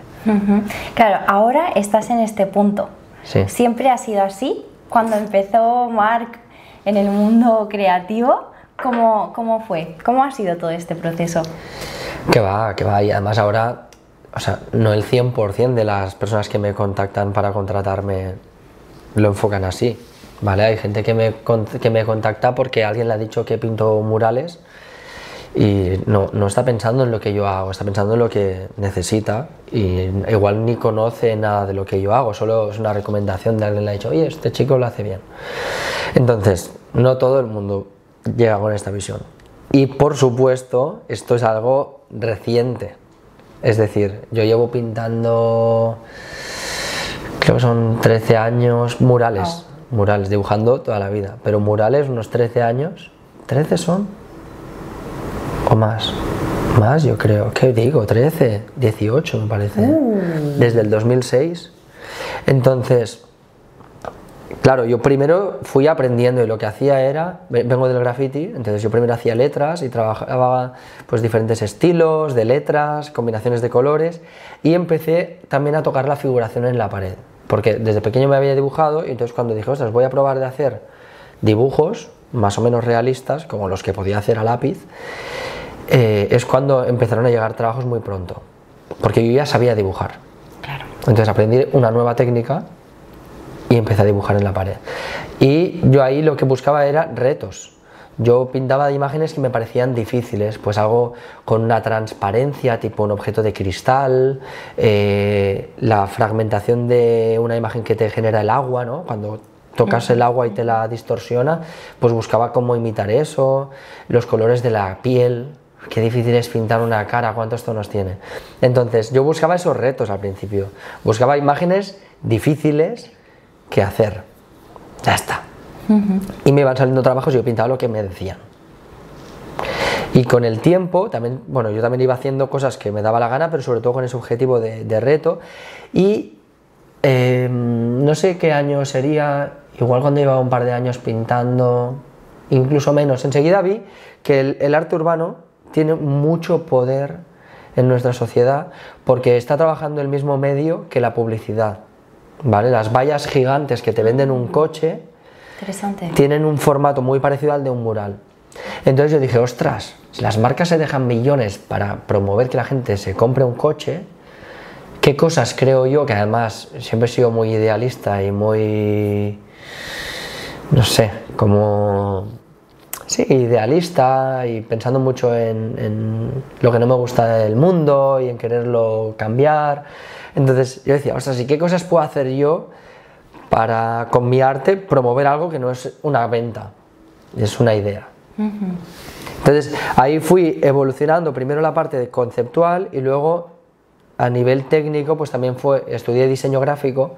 A: Claro, ahora estás en este punto.
B: Sí.
A: ¿Siempre ha sido así? Cuando empezó Marc en el mundo creativo, ¿cómo fue? ¿Cómo ha sido todo este proceso?
B: Que va, y además ahora, o sea, no el 100% de las personas que me contactan para contratarme lo enfocan así, ¿vale? Hay gente que me contacta porque alguien le ha dicho que pinto murales y no está pensando en lo que yo hago, está pensando en lo que necesita, y igual ni conoce nada de lo que yo hago, solo es una recomendación de alguien que le ha dicho, oye, este chico lo hace bien. Entonces, no todo el mundo llega con esta visión. Y por supuesto, esto es algo reciente. Es decir, yo llevo pintando, creo que son 13 años, murales, dibujando toda la vida, pero murales unos 13 años, 13 son, o más yo creo, ¿qué digo? 13, 18 me parece, desde el 2006. Entonces, claro, yo primero fui aprendiendo, y lo que hacía era, vengo del graffiti, entonces yo primero hacía letras y trabajaba pues diferentes estilos de letras, combinaciones de colores, y empecé también a tocar la figuración en la pared, porque desde pequeño me había dibujado, y entonces cuando dije, ostras, voy a probar de hacer dibujos más o menos realistas, como los que podía hacer a lápiz, es cuando empezaron a llegar trabajos muy pronto, porque yo ya sabía dibujar.
A: Claro.
B: Entonces aprendí una nueva técnica y empecé a dibujar en la pared. Y yo ahí lo que buscaba era retos. Yo pintaba imágenes que me parecían difíciles, pues algo con una transparencia, tipo un objeto de cristal, la fragmentación de una imagen que te genera el agua, ¿no? Cuando tocas el agua y te la distorsiona, pues buscaba cómo imitar eso, los colores de la piel, qué difícil es pintar una cara, cuántos tonos tiene. Entonces yo buscaba esos retos al principio, buscaba imágenes difíciles que hacer, ya está. Y me iban saliendo trabajos y yo pintaba lo que me decían. Y con el tiempo, también, bueno, yo también iba haciendo cosas que me daba la gana, pero sobre todo con ese objetivo de reto. Y no sé qué año sería, igual cuando llevaba un par de años pintando, incluso menos, enseguida vi que el arte urbano tiene mucho poder en nuestra sociedad porque está trabajando el mismo medio que la publicidad, ¿vale? Las vallas gigantes que te venden un coche tienen un formato muy parecido al de un mural. Entonces yo dije, ostras, si las marcas se dejan millones para promover que la gente se compre un coche, ¿qué cosas creo yo? Que además siempre he sido muy idealista y muy, no sé, como, sí, idealista y pensando mucho en lo que no me gusta del mundo y en quererlo cambiar. Entonces yo decía, ostras, ¿y qué cosas puedo hacer yo para, con mi arte, promover algo que no es una venta, es una idea? Entonces ahí fui evolucionando primero la parte de conceptual y luego a nivel técnico pues también estudié diseño gráfico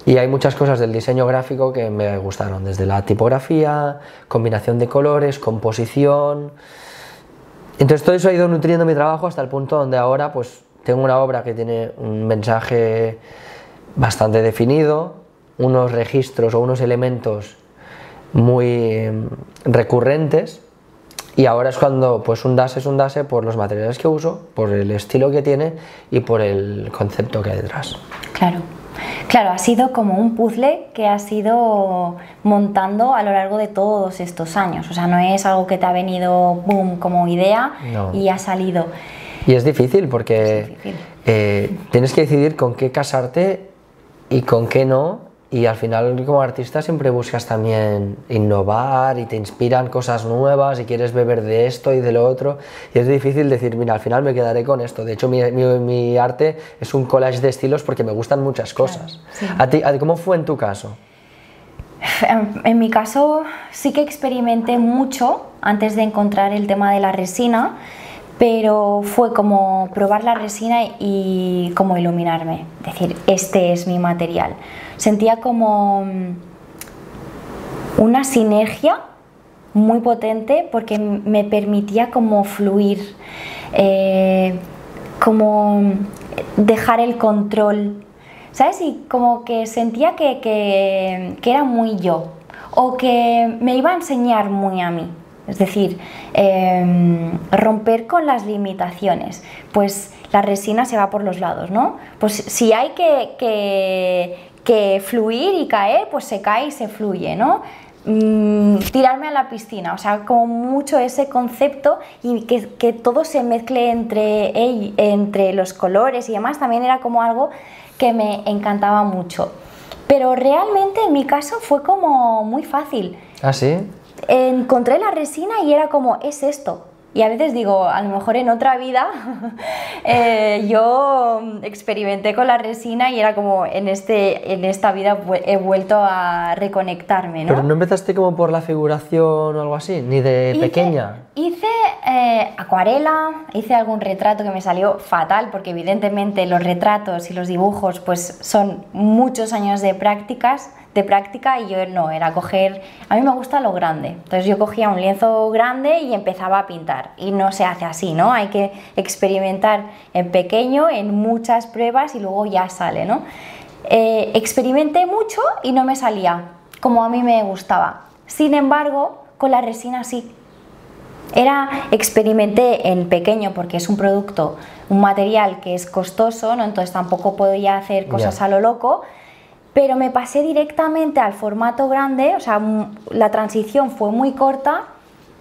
B: y hay muchas cosas del diseño gráfico que me gustaron, desde la tipografía, combinación de colores, composición. Entonces todo eso ha ido nutriendo mi trabajo hasta el punto donde ahora pues tengo una obra que tiene un mensaje bastante definido, unos registros o unos elementos muy recurrentes, y ahora es cuando pues un DASE es un DASE por los materiales que uso, por el estilo que tiene y por el concepto que hay detrás.
A: Claro. Claro, ha sido como un puzzle que has ido montando a lo largo de todos estos años, o sea, no es algo que te ha venido boom como idea, no, y ha salido.
B: Y es difícil porque tienes que decidir con qué casarte y con qué no, y al final como artista siempre buscas también innovar y te inspiran cosas nuevas y quieres beber de esto y de lo otro, y es difícil decir, mira, al final me quedaré con esto. De hecho mi arte es un collage de estilos porque me gustan muchas cosas. Claro, sí. ¿A ti cómo fue en tu caso?
A: En mi caso sí que experimenté mucho antes de encontrar el tema de la resina, pero fue como probar la resina y como iluminarme, decir, este es mi material. Sentía como una sinergia muy potente porque me permitía como fluir, como dejar el control, ¿sabes? Y como que sentía que era muy yo, o que me iba a enseñar muy a mí. Es decir, romper con las limitaciones. Pues la resina se va por los lados, ¿no? Pues si hay que fluir y caer, pues se cae y se fluye, ¿no? Tirarme a la piscina, o sea, como mucho ese concepto, y que todo se mezcle entre los colores y demás, también era como algo que me encantaba mucho. Pero realmente en mi caso fue como muy fácil.
B: ¿Ah, sí?
A: Encontré la resina y era como, es esto. Y a veces digo, a lo mejor en otra vida yo experimenté con la resina y era como, en esta vida he vuelto a reconectarme, ¿no?
B: ¿Pero no empezaste como por la figuración o algo así? ¿Ni de pequeña?
A: Hice acuarela, hice algún retrato que me salió fatal, porque evidentemente los retratos y los dibujos pues son muchos años de práctica, y yo no, era coger, a mí me gusta lo grande, entonces yo cogía un lienzo grande y empezaba a pintar, y no se hace así, ¿no? Hay que experimentar en pequeño, en muchas pruebas, y luego ya sale, ¿no? Experimenté mucho y no me salía como a mí me gustaba. Sin embargo, con la resina sí. Experimenté en pequeño porque es un producto, un material que es costoso, ¿no? Entonces tampoco podía hacer cosas a lo loco, pero me pasé directamente al formato grande, o sea, la transición fue muy corta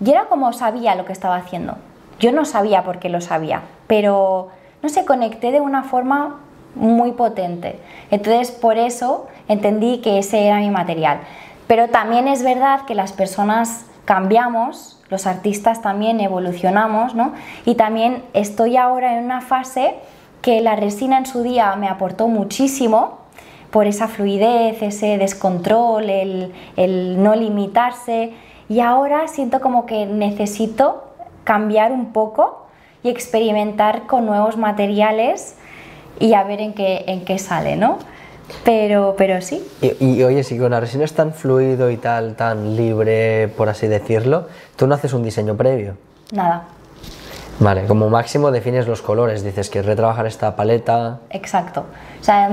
A: y era como sabía lo que estaba haciendo. Yo no sabía por qué lo sabía, pero no sé, conecté de una forma muy potente. Entonces, por eso entendí que ese era mi material. Pero también es verdad que las personas cambiamos, los artistas también evolucionamos, ¿no? Y también estoy ahora en una fase que la resina en su día me aportó muchísimo por esa fluidez, ese descontrol, el no limitarse, y ahora siento como que necesito cambiar un poco y experimentar con nuevos materiales y a ver en qué sale, ¿no? Pero sí.
B: Y oye, si con la resina es tan fluido y tal, tan libre, por así decirlo, ¿tú no haces un diseño previo?
A: Nada.
B: Vale, como máximo defines los colores, dices que retrabajar esta paleta.
A: Exacto. O sea,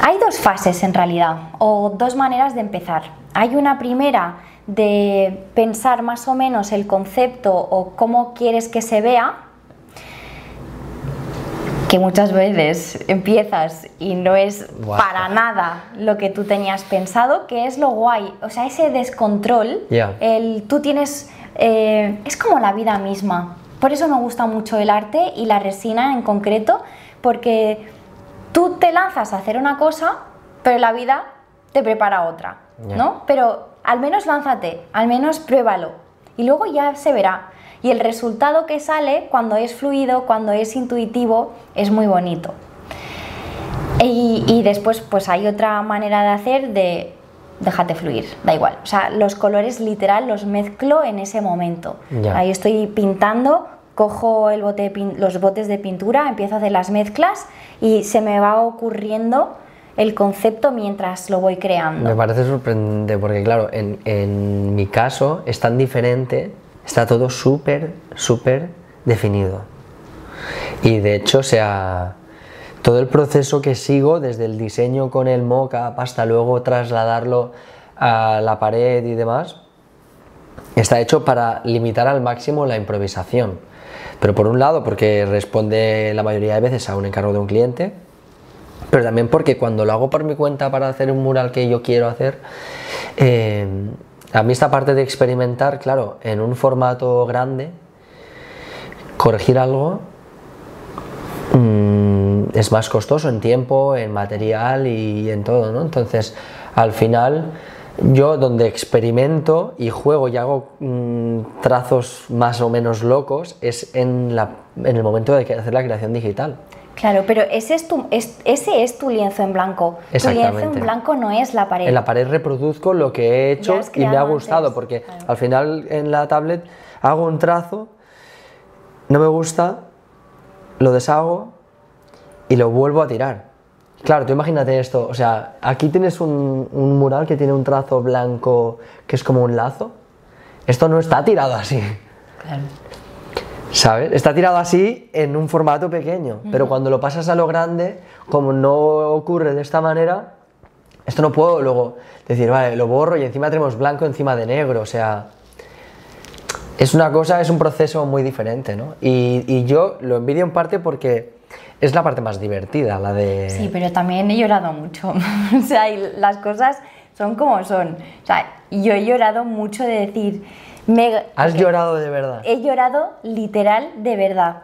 A: hay dos fases en realidad, o dos maneras de empezar. Hay una primera de pensar más o menos el concepto o cómo quieres que se vea, que muchas veces empiezas y no es para nada lo que tú tenías pensado, que es lo guay, o sea, ese descontrol, tú tienes, es como la vida misma. Por eso me gusta mucho el arte y la resina en concreto, porque tú te lanzas a hacer una cosa, pero la vida te prepara otra, ¿no? Pero al menos lánzate, al menos pruébalo y luego ya se verá. Y el resultado que sale cuando es fluido, cuando es intuitivo, es muy bonito. Y después pues hay otra manera de hacer de déjate fluir, da igual. O sea, los colores literal los mezclo en ese momento. Ahí estoy pintando, cojo los botes de pintura, empiezo a hacer las mezclas y se me va ocurriendo el concepto mientras lo voy creando.
B: Me parece sorprendente porque claro, en mi caso es tan diferente. Está todo súper definido. Y de hecho, o sea, todo el proceso que sigo, desde el diseño con el mockup hasta luego trasladarlo a la pared y demás, está hecho para limitar al máximo la improvisación. Pero por un lado, porque responde la mayoría de veces a un encargo de un cliente, pero también porque cuando lo hago por mi cuenta para hacer un mural que yo quiero hacer, a mí esta parte de experimentar, claro, en un formato grande, corregir algo es más costoso en tiempo, en material y en todo, ¿no? Entonces, al final, yo donde experimento y juego y hago trazos más o menos locos es en el momento de hacer la creación digital.
A: Claro, pero ese es tu lienzo en blanco. Tu lienzo en blanco no es la pared.
B: En la pared reproduzco lo que he hecho y me ha gustado, porque al final en la tablet hago un trazo, no me gusta, lo deshago y lo vuelvo a tirar. Claro, tú imagínate esto, o sea, aquí tienes un mural que tiene un trazo blanco que es como un lazo. Esto no está tirado así. Claro. ¿Sabes? Está tirado así en un formato pequeño, pero cuando lo pasas a lo grande, como no ocurre de esta manera, esto no puedo luego decir, vale, lo borro y encima tenemos blanco encima de negro, o sea, es una cosa, es un proceso muy diferente, ¿no? Y yo lo envidio en parte porque es la parte más divertida, la de...
A: Sí, pero también he llorado mucho, o sea, y las cosas son como son, o sea, yo he llorado mucho de decir...
B: ¿Has llorado de verdad?
A: He llorado literal de verdad,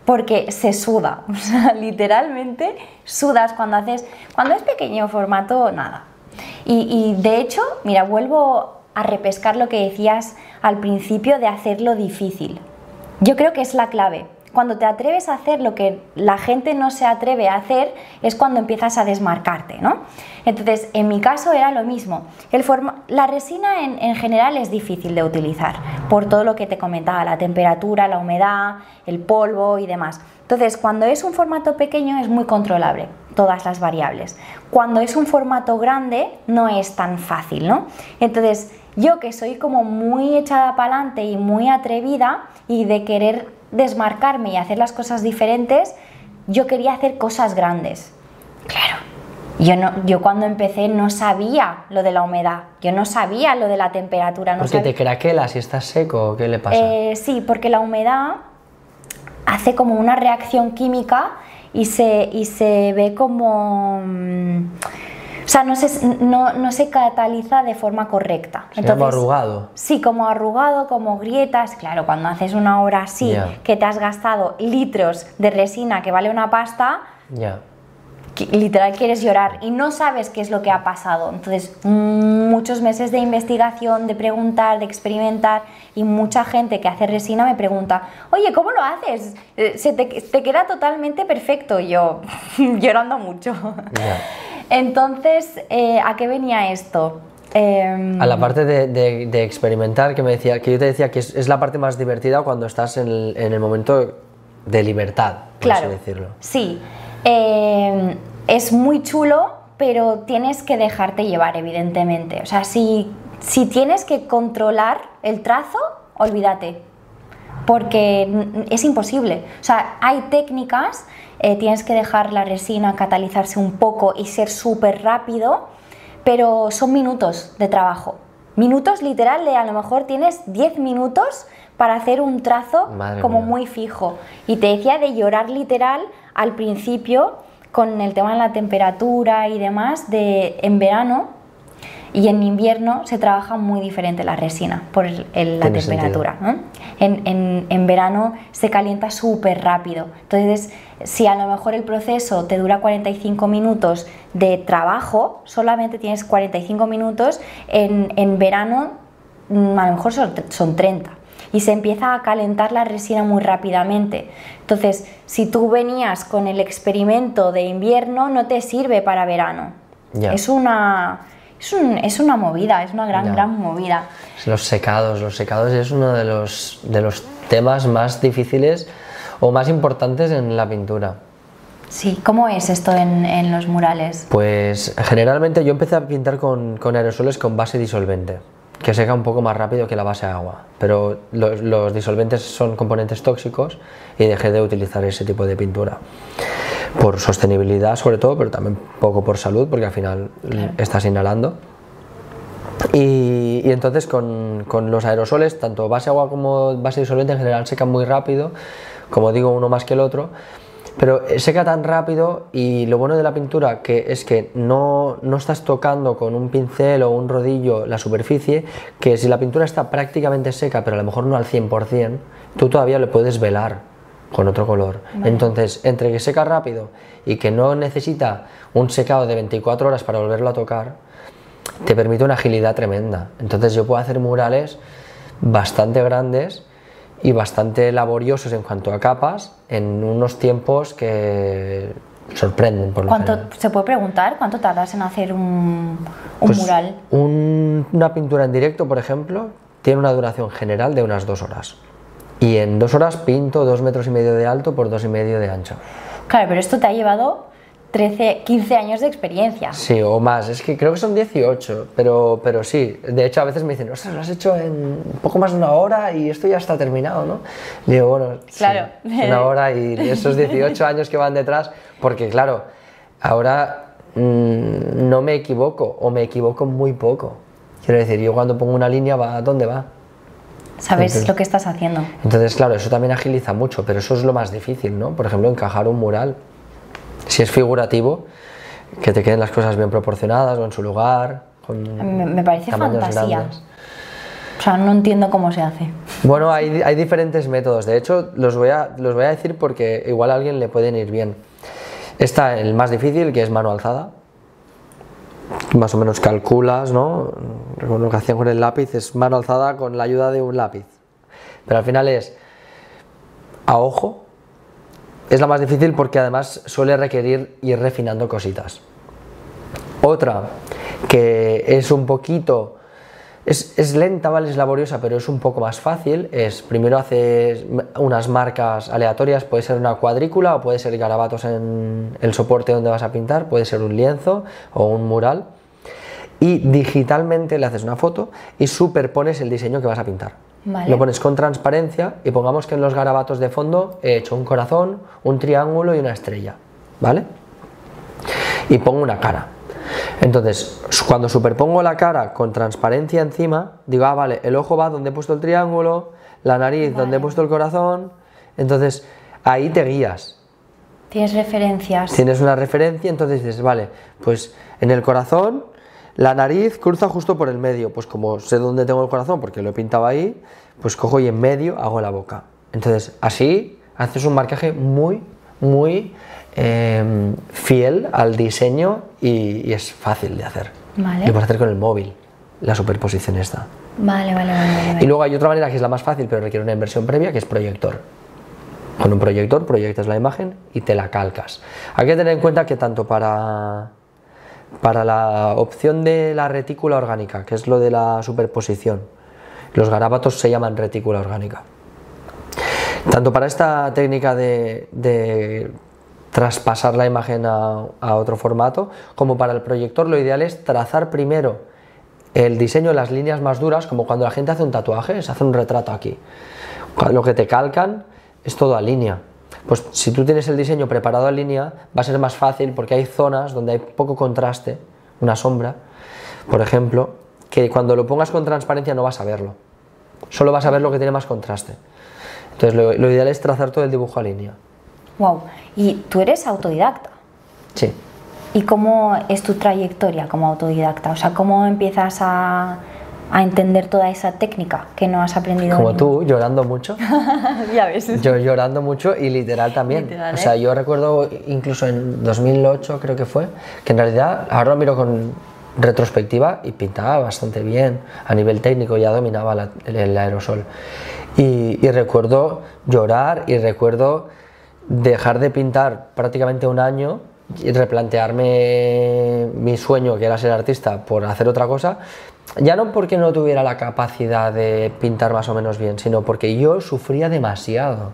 A: porque se suda, o sea, literalmente sudas cuando es pequeño formato, nada. Y de hecho, mira, vuelvo a repescar lo que decías al principio de hacerlo difícil. Yo creo que es la clave. Cuando te atreves a hacer lo que la gente no se atreve a hacer, es cuando empiezas a desmarcarte, ¿no? Entonces, en mi caso era lo mismo. La resina en general es difícil de utilizar, por todo lo que te comentaba, la temperatura, la humedad, el polvo y demás. Entonces, cuando es un formato pequeño es muy controlable, todas las variables. Cuando es un formato grande no es tan fácil, ¿no? Entonces, yo que soy como muy echada para adelante y muy atrevida y de querer desmarcarme y hacer las cosas diferentes, yo quería hacer cosas grandes. Claro, yo cuando empecé no sabía lo de la humedad, yo no sabía lo de la temperatura.
B: ¿Porque te craquela si estás seco? ¿Qué le pasa?
A: Sí, porque la humedad hace como una reacción química y se ve como O sea, no se cataliza de forma correcta.
B: Entonces, como arrugado.
A: Sí, como arrugado, como grietas. Claro, cuando haces una obra así, que te has gastado litros de resina que vale una pasta, literal quieres llorar y no sabes qué es lo que ha pasado. Entonces, muchos meses de investigación, de preguntar, de experimentar, y mucha gente que hace resina me pregunta, oye, ¿cómo lo haces? Te queda totalmente perfecto. Y yo, llorando mucho. Entonces, ¿a qué venía esto?
B: A la parte de experimentar, que yo te decía que es la parte más divertida cuando estás en el momento de libertad, por así decirlo.
A: Sí, es muy chulo, pero tienes que dejarte llevar, evidentemente. O sea, si tienes que controlar el trazo, olvídate, porque es imposible. O sea, hay técnicas. Tienes que dejar la resina catalizarse un poco y ser súper rápido, pero son minutos de trabajo. Minutos literal de a lo mejor tienes 10 minutos para hacer un trazo como muy fijo. Y te decía de llorar literal al principio con el tema de la temperatura y demás, en verano y en invierno se trabaja muy diferente la resina por la temperatura, ¿no? En verano se calienta súper rápido. Entonces, si a lo mejor el proceso te dura 45 minutos de trabajo, solamente tienes 45 minutos, en verano a lo mejor son 30. Y se empieza a calentar la resina muy rápidamente. Entonces, si tú venías con el experimento de invierno, no te sirve para verano. Es una movida, es una gran movida.
B: Los secados es uno de los temas más difíciles o más importantes en la pintura.
A: Sí, ¿cómo es esto en los murales?
B: Pues generalmente yo empecé a pintar con aerosoles con base disolvente, que seca un poco más rápido que la base de agua, pero los disolventes son componentes tóxicos y dejé de utilizar ese tipo de pintura. Por sostenibilidad sobre todo, pero también poco por salud, porque al final estás inhalando. Y entonces con los aerosoles, tanto base agua como base disolvente en general secan muy rápido, como digo, uno más que el otro, pero seca tan rápido, y lo bueno de la pintura es que no estás tocando con un pincel o un rodillo la superficie, que si la pintura está prácticamente seca, pero a lo mejor no al 100%, tú todavía le puedes velar con otro color. Entonces, entre que seca rápido y que no necesita un secado de 24 horas para volverlo a tocar, te permite una agilidad tremenda. Entonces yo puedo hacer murales bastante grandes y bastante laboriosos en cuanto a capas en unos tiempos que sorprenden.
A: ¿Se puede preguntar cuánto tardas en hacer un mural?
B: Una pintura en directo, por ejemplo, tiene una duración general de unas 2 horas. Y en 2 horas pinto 2,5 metros de alto por 2,5 de ancho.
A: Claro, pero esto te ha llevado 15 años de experiencia.
B: Sí, o más, es que creo que son 18, pero sí. De hecho, a veces me dicen, ostras, lo has hecho en un poco más de 1 hora y esto ya está terminado, ¿no? Y digo, bueno,
A: claro.
B: Sí, 1 hora y esos 18 años que van detrás, porque claro, ahora no me equivoco, o me equivoco muy poco. Quiero decir, yo cuando pongo una línea, ¿va? ¿Dónde va?
A: Sabes lo que estás haciendo.
B: Entonces, claro, eso también agiliza mucho, pero eso es lo más difícil, ¿no? Por ejemplo, encajar un mural. Si es figurativo, que te queden las cosas bien proporcionadas o en su lugar.
A: Me parece fantasía. Grandes. O sea, no entiendo cómo se hace.
B: Bueno, hay diferentes métodos. De hecho, los voy a decir porque igual a alguien le pueden ir bien. Está el más difícil, que es mano alzada. Más o menos calculas, ¿no? Lo que hacían con el lápiz es mano alzada con la ayuda de un lápiz. Pero al final es a ojo. Es la más difícil porque además suele requerir ir refinando cositas. Otra que es un poquito, es lenta, ¿vale? Es laboriosa, pero es un poco más fácil. Es primero haces unas marcas aleatorias, puede ser una cuadrícula o puede ser garabatos en el soporte donde vas a pintar, puede ser un lienzo o un mural. Y digitalmente le haces una foto y superpones el diseño que vas a pintar. Vale. Lo pones con transparencia y pongamos que en los garabatos de fondo he hecho un corazón, un triángulo y una estrella, ¿vale? Y pongo una cara. Entonces, cuando superpongo la cara con transparencia encima, digo, vale, el ojo va donde he puesto el triángulo, la nariz donde he puesto el corazón. Entonces, ahí te guías.
A: Tienes referencias.
B: Tienes una referencia, entonces dices, vale, pues en el corazón la nariz cruza justo por el medio, pues como sé dónde tengo el corazón porque lo he pintado ahí, pues cojo y en medio hago la boca. Entonces así haces un marcaje muy fiel al diseño y es fácil de hacer.
A: Vale.
B: Lo puedes hacer con el móvil, la superposición esta.
A: Vale.
B: Y luego hay otra manera que es la más fácil pero requiere una inversión previa, que es proyector. Con un proyector proyectas la imagen y te la calcas. Hay que tener en cuenta que tanto para la opción de la retícula orgánica, que es lo de la superposición, los garabatos se llaman retícula orgánica. Tanto para esta técnica de traspasar la imagen a otro formato, como para el proyector, lo ideal es trazar primero el diseño de las líneas más duras, como cuando la gente hace un tatuaje, se hace un retrato aquí. Lo que te calcan es todo a línea. Pues si tú tienes el diseño preparado a línea, va a ser más fácil porque hay zonas donde hay poco contraste, una sombra, por ejemplo, que cuando lo pongas con transparencia no vas a verlo. Solo vas a ver lo que tiene más contraste. Entonces lo ideal es trazar todo el dibujo a línea.
A: Wow. ¿Y tú eres autodidacta?
B: Sí.
A: ¿Y cómo es tu trayectoria como autodidacta? O sea, ¿cómo empiezas a entender toda esa técnica que no has aprendido?
B: Como tú, llorando mucho.
A: Ya ves.
B: Yo llorando mucho y literal también.
A: Literal,
B: O sea, yo recuerdo incluso en 2008 creo que fue, que en realidad ahora lo miro con retrospectiva y pintaba bastante bien. A nivel técnico ya dominaba el aerosol. Y recuerdo llorar y recuerdo dejar de pintar prácticamente un año y replantearme mi sueño, que era ser artista, por hacer otra cosa. Ya no porque no tuviera la capacidad de pintar más o menos bien, sino porque yo sufría demasiado.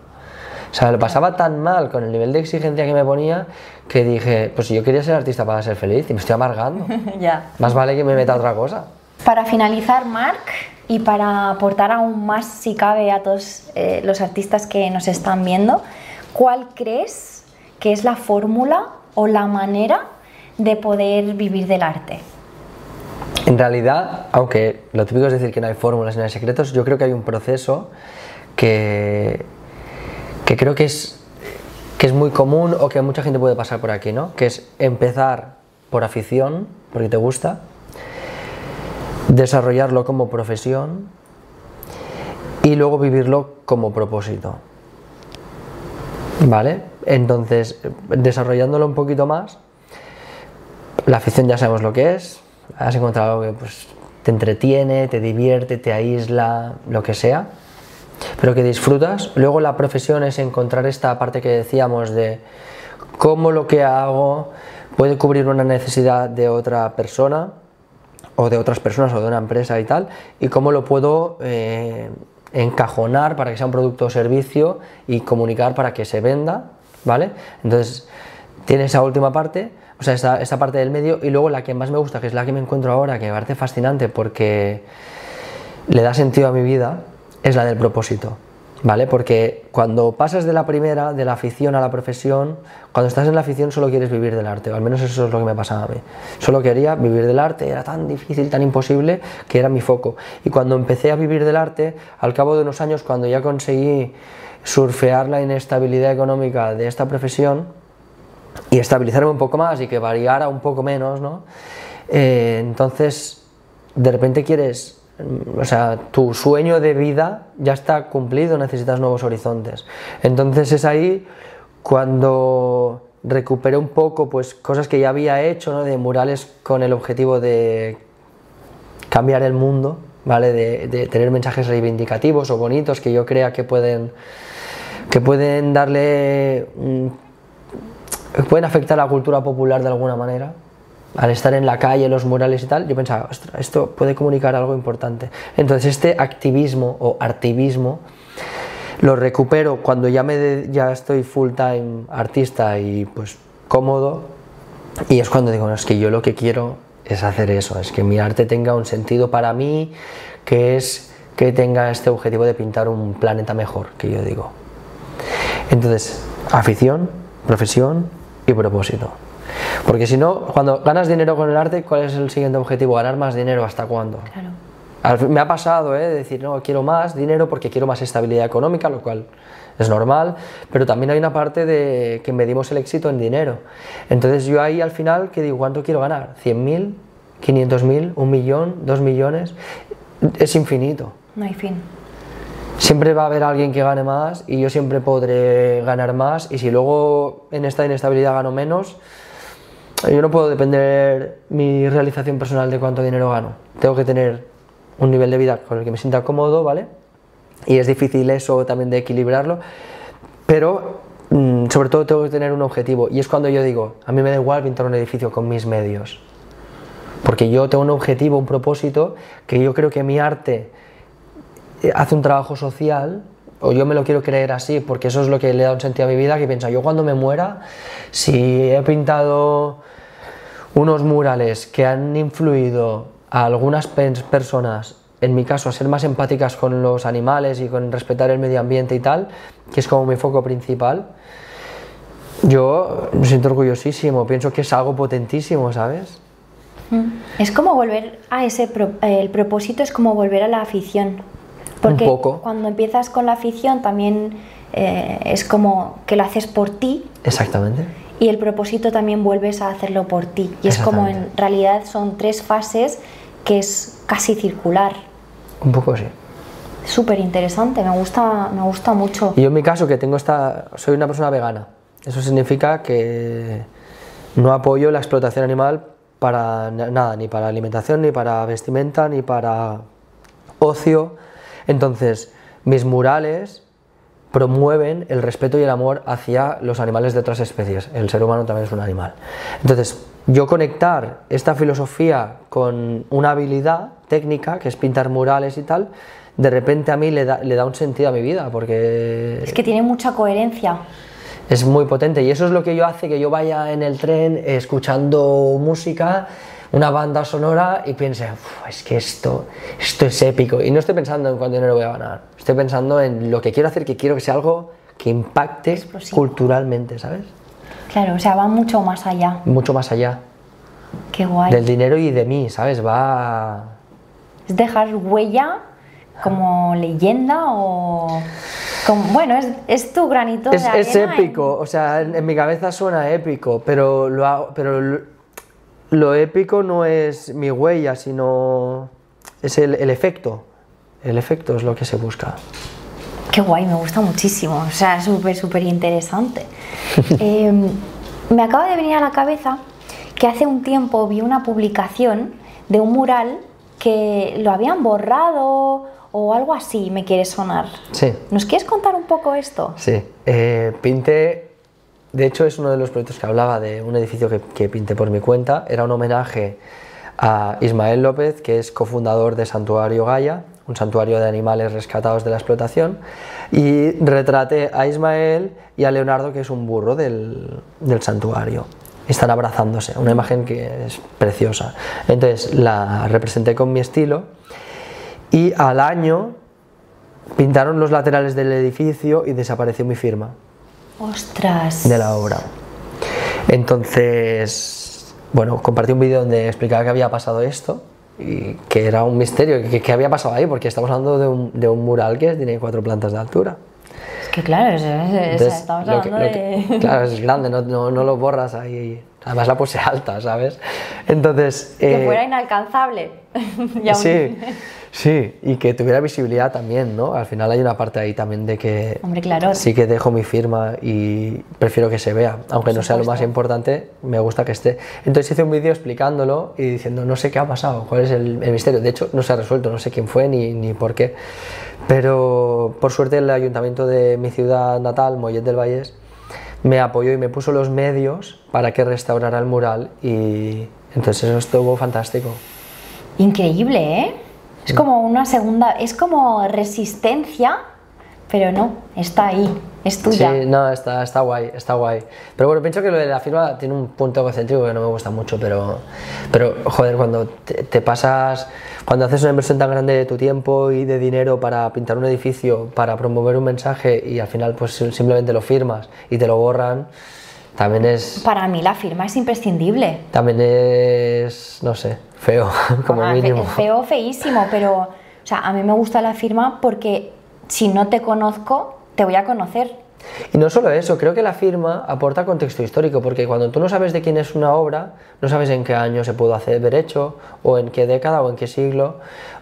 B: O sea, lo pasaba tan mal con el nivel de exigencia que me ponía que dije, pues si yo quería ser artista para ser feliz y me estoy amargando.
A: Ya.
B: Más vale que me meta a otra cosa.
A: Para finalizar, Marc, y para aportar aún más, si cabe, a todos los artistas que nos están viendo, ¿cuál crees que es la fórmula o la manera de poder vivir del arte?
B: En realidad, aunque lo típico es decir que no hay fórmulas ni hay secretos, yo creo que hay un proceso que creo que es muy común o que mucha gente puede pasar por aquí, ¿no? Que es empezar por afición, porque te gusta, desarrollarlo como profesión y luego vivirlo como propósito. ¿Vale? Entonces, desarrollándolo un poquito más, la afición ya sabemos lo que es, has encontrado algo que pues, te entretiene, te divierte, te aísla, lo que sea, pero que disfrutas. Luego la profesión es encontrar esta parte que decíamos de cómo lo que hago puede cubrir una necesidad de otra persona o de otras personas o de una empresa y tal, y cómo lo puedo encajonar para que sea un producto o servicio y comunicar para que se venda, ¿vale? Entonces tiene esa última parte, o sea, esa parte del medio, y luego la que más me gusta, que es la que me encuentro ahora, que me parece fascinante porque le da sentido a mi vida, es la del propósito, ¿vale? Porque cuando pasas de la primera, de la afición a la profesión, cuando estás en la afición solo quieres vivir del arte, o al menos eso es lo que me pasaba a mí. Solo quería vivir del arte, era tan difícil, tan imposible, que era mi foco. Y cuando empecé a vivir del arte, al cabo de unos años, cuando ya conseguí surfear la inestabilidad económica de esta profesión y estabilizarme un poco más y que variara un poco menos, ¿no? Entonces, de repente quieres... O sea, tu sueño de vida ya está cumplido, necesitas nuevos horizontes. Entonces es ahí cuando recuperé un poco pues cosas que ya había hecho, ¿no? De murales con el objetivo de cambiar el mundo, ¿vale? De tener mensajes reivindicativos o bonitos que yo crea que pueden darle pueden afectar a la cultura popular de alguna manera. Al estar en la calle, los murales y tal, yo pensaba, ostras, esto puede comunicar algo importante. Entonces este activismo o artivismo lo recupero cuando ya estoy full time artista y pues cómodo, y es cuando digo, no, es que yo lo que quiero es hacer eso, es que mi arte tenga un sentido para mí, que es que tenga este objetivo de pintar un planeta mejor, que yo digo. Entonces, afición, profesión y propósito. Porque si no, cuando ganas dinero con el arte, ¿cuál es el siguiente objetivo? ¿Ganar más dinero hasta cuándo?
A: Claro.
B: Me ha pasado de decir, no, quiero más dinero porque quiero más estabilidad económica, lo cual es normal, pero también hay una parte de que medimos el éxito en dinero. Entonces yo ahí al final, ¿qué digo? ¿Cuánto quiero ganar? ¿100.000? ¿500.000? ¿1 millón? ¿2 millones? Es infinito.
A: No hay fin.
B: Siempre va a haber alguien que gane más y yo siempre podré ganar más, y si luego en esta inestabilidad gano menos, yo no puedo depender mi realización personal de cuánto dinero gano. Tengo que tener un nivel de vida con el que me sienta cómodo, ¿vale? Y es difícil eso también de equilibrarlo, pero sobre todo tengo que tener un objetivo, y es cuando yo digo, a mí me da igual pintar un edificio con mis medios, porque yo tengo un objetivo, un propósito, que yo creo que mi arte hace un trabajo social, o yo me lo quiero creer así, porque eso es lo que le da un sentido a mi vida, que piensa, yo cuando me muera, si he pintado unos murales que han influido a algunas personas, en mi caso, a ser más empáticas con los animales y con respetar el medio ambiente y tal, que es como mi foco principal, yo me siento orgullosísimo, pienso que es algo potentísimo, ¿sabes?
A: Es como volver a el propósito es como volver a la afición. Porque
B: un poco.
A: Cuando empiezas con la afición también es como que lo haces por ti.
B: Exactamente.
A: Y el propósito también vuelves a hacerlo por ti. Y es como en realidad son 3 fases que es casi circular.
B: Un poco sí.
A: Súper interesante, me gusta mucho.
B: Y yo en mi caso, que soy una persona vegana. Eso significa que no apoyo la explotación animal para nada, ni para alimentación, ni para vestimenta, ni para ocio. Entonces, mis murales promueven el respeto y el amor hacia los animales de otras especies. El ser humano también es un animal. Entonces, yo conectar esta filosofía con una habilidad técnica, que es pintar murales y tal, de repente a mí le da un sentido a mi vida, porque
A: es que tiene mucha coherencia.
B: Es muy potente, y eso es lo que yo hace que yo vaya en el tren escuchando música, una banda sonora, y piense, es que esto es épico. Y no estoy pensando en cuánto dinero voy a ganar, estoy pensando en lo que quiero hacer, que quiero que sea algo que impacte culturalmente, ¿sabes?
A: Claro, o sea, va mucho más allá.
B: Mucho más allá.
A: Qué guay.
B: Del dinero y de mí, ¿sabes?
A: Es dejar huella como leyenda o... bueno, es tu granito de arena.
B: Es épico, o sea, en mi cabeza suena épico, pero lo épico no es mi huella, sino es el efecto. El efecto es lo que se busca.
A: Qué guay, me gusta muchísimo, o sea, súper interesante. Me acaba de venir a la cabeza que hace un tiempo vi una publicación de un mural que lo habían borrado o algo así, me quiere sonar.
B: Sí.
A: ¿Nos quieres contar un poco esto?
B: Sí, pinté, de hecho es uno de los proyectos que hablaba de un edificio que pinté por mi cuenta, era un homenaje a Ismael López, que es cofundador de Santuario Gaia, un santuario de animales rescatados de la explotación, y retraté a Ismael y a Leonardo, que es un burro del santuario. Están abrazándose, una imagen que es preciosa. Entonces la representé con mi estilo, y al año pintaron los laterales del edificio y desapareció mi firma.
A: ¡Ostras!
B: De la obra. Entonces, bueno, compartí un vídeo donde explicaba que había pasado esto y que era un misterio, que había pasado ahí, porque estamos hablando de un mural que tiene 4 plantas de altura.
A: Es que claro, estamos hablando de...
B: Claro, es grande, no lo borras ahí. Además la puse alta, ¿sabes? Entonces...
A: que fuera inalcanzable.
B: Sí, y que tuviera visibilidad también, ¿no? Al final hay una parte ahí también de que...
A: Hombre, claro.
B: Sí que dejo mi firma y prefiero que se vea, aunque no sea lo más importante, me gusta que esté. Entonces hice un vídeo explicándolo y diciendo, no sé qué ha pasado, cuál es el misterio. De hecho, no se ha resuelto, no sé quién fue ni por qué. Pero por suerte el ayuntamiento de mi ciudad natal, Mollet del Vallès, me apoyó y me puso los medios para que restaurara el mural, y entonces eso estuvo fantástico.
A: Increíble, ¿eh? Es como una segunda, es como resistencia, pero no, está ahí, es tuya.
B: Sí, no, está guay, está guay. Pero bueno, pienso que lo de la firma tiene un punto egocéntrico que no me gusta mucho, pero joder, cuando te pasas, cuando haces una inversión tan grande de tu tiempo y de dinero para pintar un edificio, para promover un mensaje, y al final pues simplemente lo firmas y te lo borran, también es...
A: Para mí la firma es imprescindible.
B: También es, no sé, feo, como mínimo.
A: Feo, feísimo, pero o sea, a mí me gusta la firma porque si no te conozco, te voy a conocer.
B: Y no solo eso, creo que la firma aporta contexto histórico, porque cuando tú no sabes de quién es una obra, no sabes en qué año se pudo haber hecho, o en qué década, o en qué siglo,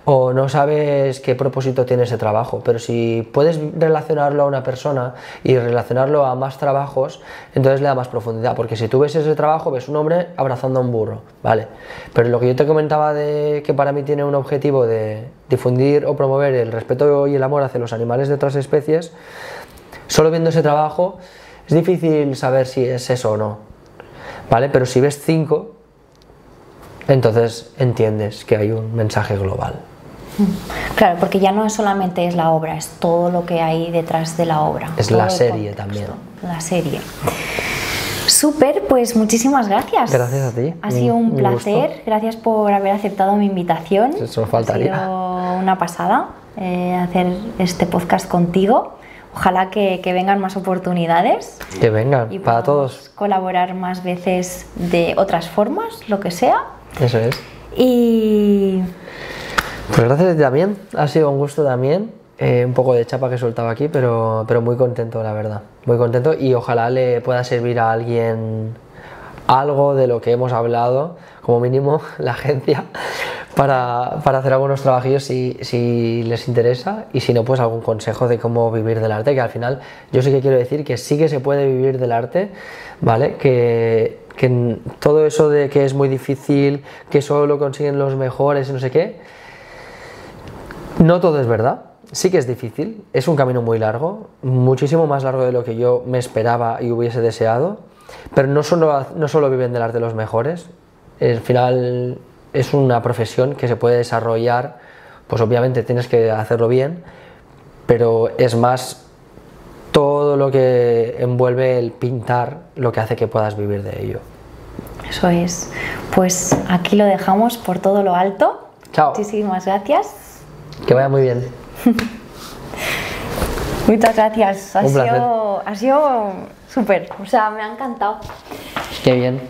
B: o no sabes qué propósito tiene ese trabajo. Pero si puedes relacionarlo a una persona y relacionarlo a más trabajos, entonces le da más profundidad, porque si tú ves ese trabajo, ves un hombre abrazando a un burro, ¿vale? Pero lo que yo te comentaba de que para mí tiene un objetivo de difundir o promover el respeto y el amor hacia los animales de otras especies, solo viendo ese trabajo es difícil saber si es eso o no, ¿vale? Pero si ves 5, entonces entiendes que hay un mensaje global.
A: Claro, porque ya no solamente es la obra, es todo lo que hay detrás de la obra.
B: Es la serie también.
A: La serie. Súper, pues muchísimas gracias.
B: Gracias a ti.
A: Ha sido un placer.
B: Gusto.
A: Gracias por haber aceptado mi invitación.
B: Eso faltaría.
A: Ha sido una pasada hacer este podcast contigo. Ojalá que vengan más oportunidades.
B: Que vengan,
A: y
B: para todos.
A: Colaborar más veces de otras formas, lo que sea.
B: Eso es.
A: Y...
B: Pues gracias a ti también. Ha sido un gusto también. Un poco de chapa que he soltado aquí, pero muy contento, la verdad. Muy contento y ojalá le pueda servir a alguien algo de lo que hemos hablado, como mínimo la agencia, para hacer algunos trabajillos si les interesa, y si no, pues algún consejo de cómo vivir del arte, que al final yo sí que quiero decir que sí que se puede vivir del arte, ¿vale? Que todo eso de que es muy difícil, que solo lo consiguen los mejores y no sé qué, no todo es verdad. Sí que es difícil, es un camino muy largo, muchísimo más largo de lo que yo me esperaba y hubiese deseado, pero no solo viven del arte los mejores. Al final es una profesión que se puede desarrollar, pues obviamente tienes que hacerlo bien, pero es más todo lo que envuelve el pintar lo que hace que puedas vivir de ello.
A: Eso es. Pues aquí lo dejamos por todo lo alto.
B: Chao.
A: Muchísimas gracias.
B: Que vaya muy bien.
A: Muchas gracias.
B: Un placer.
A: Ha sido súper. O sea, me ha encantado.
B: Qué bien.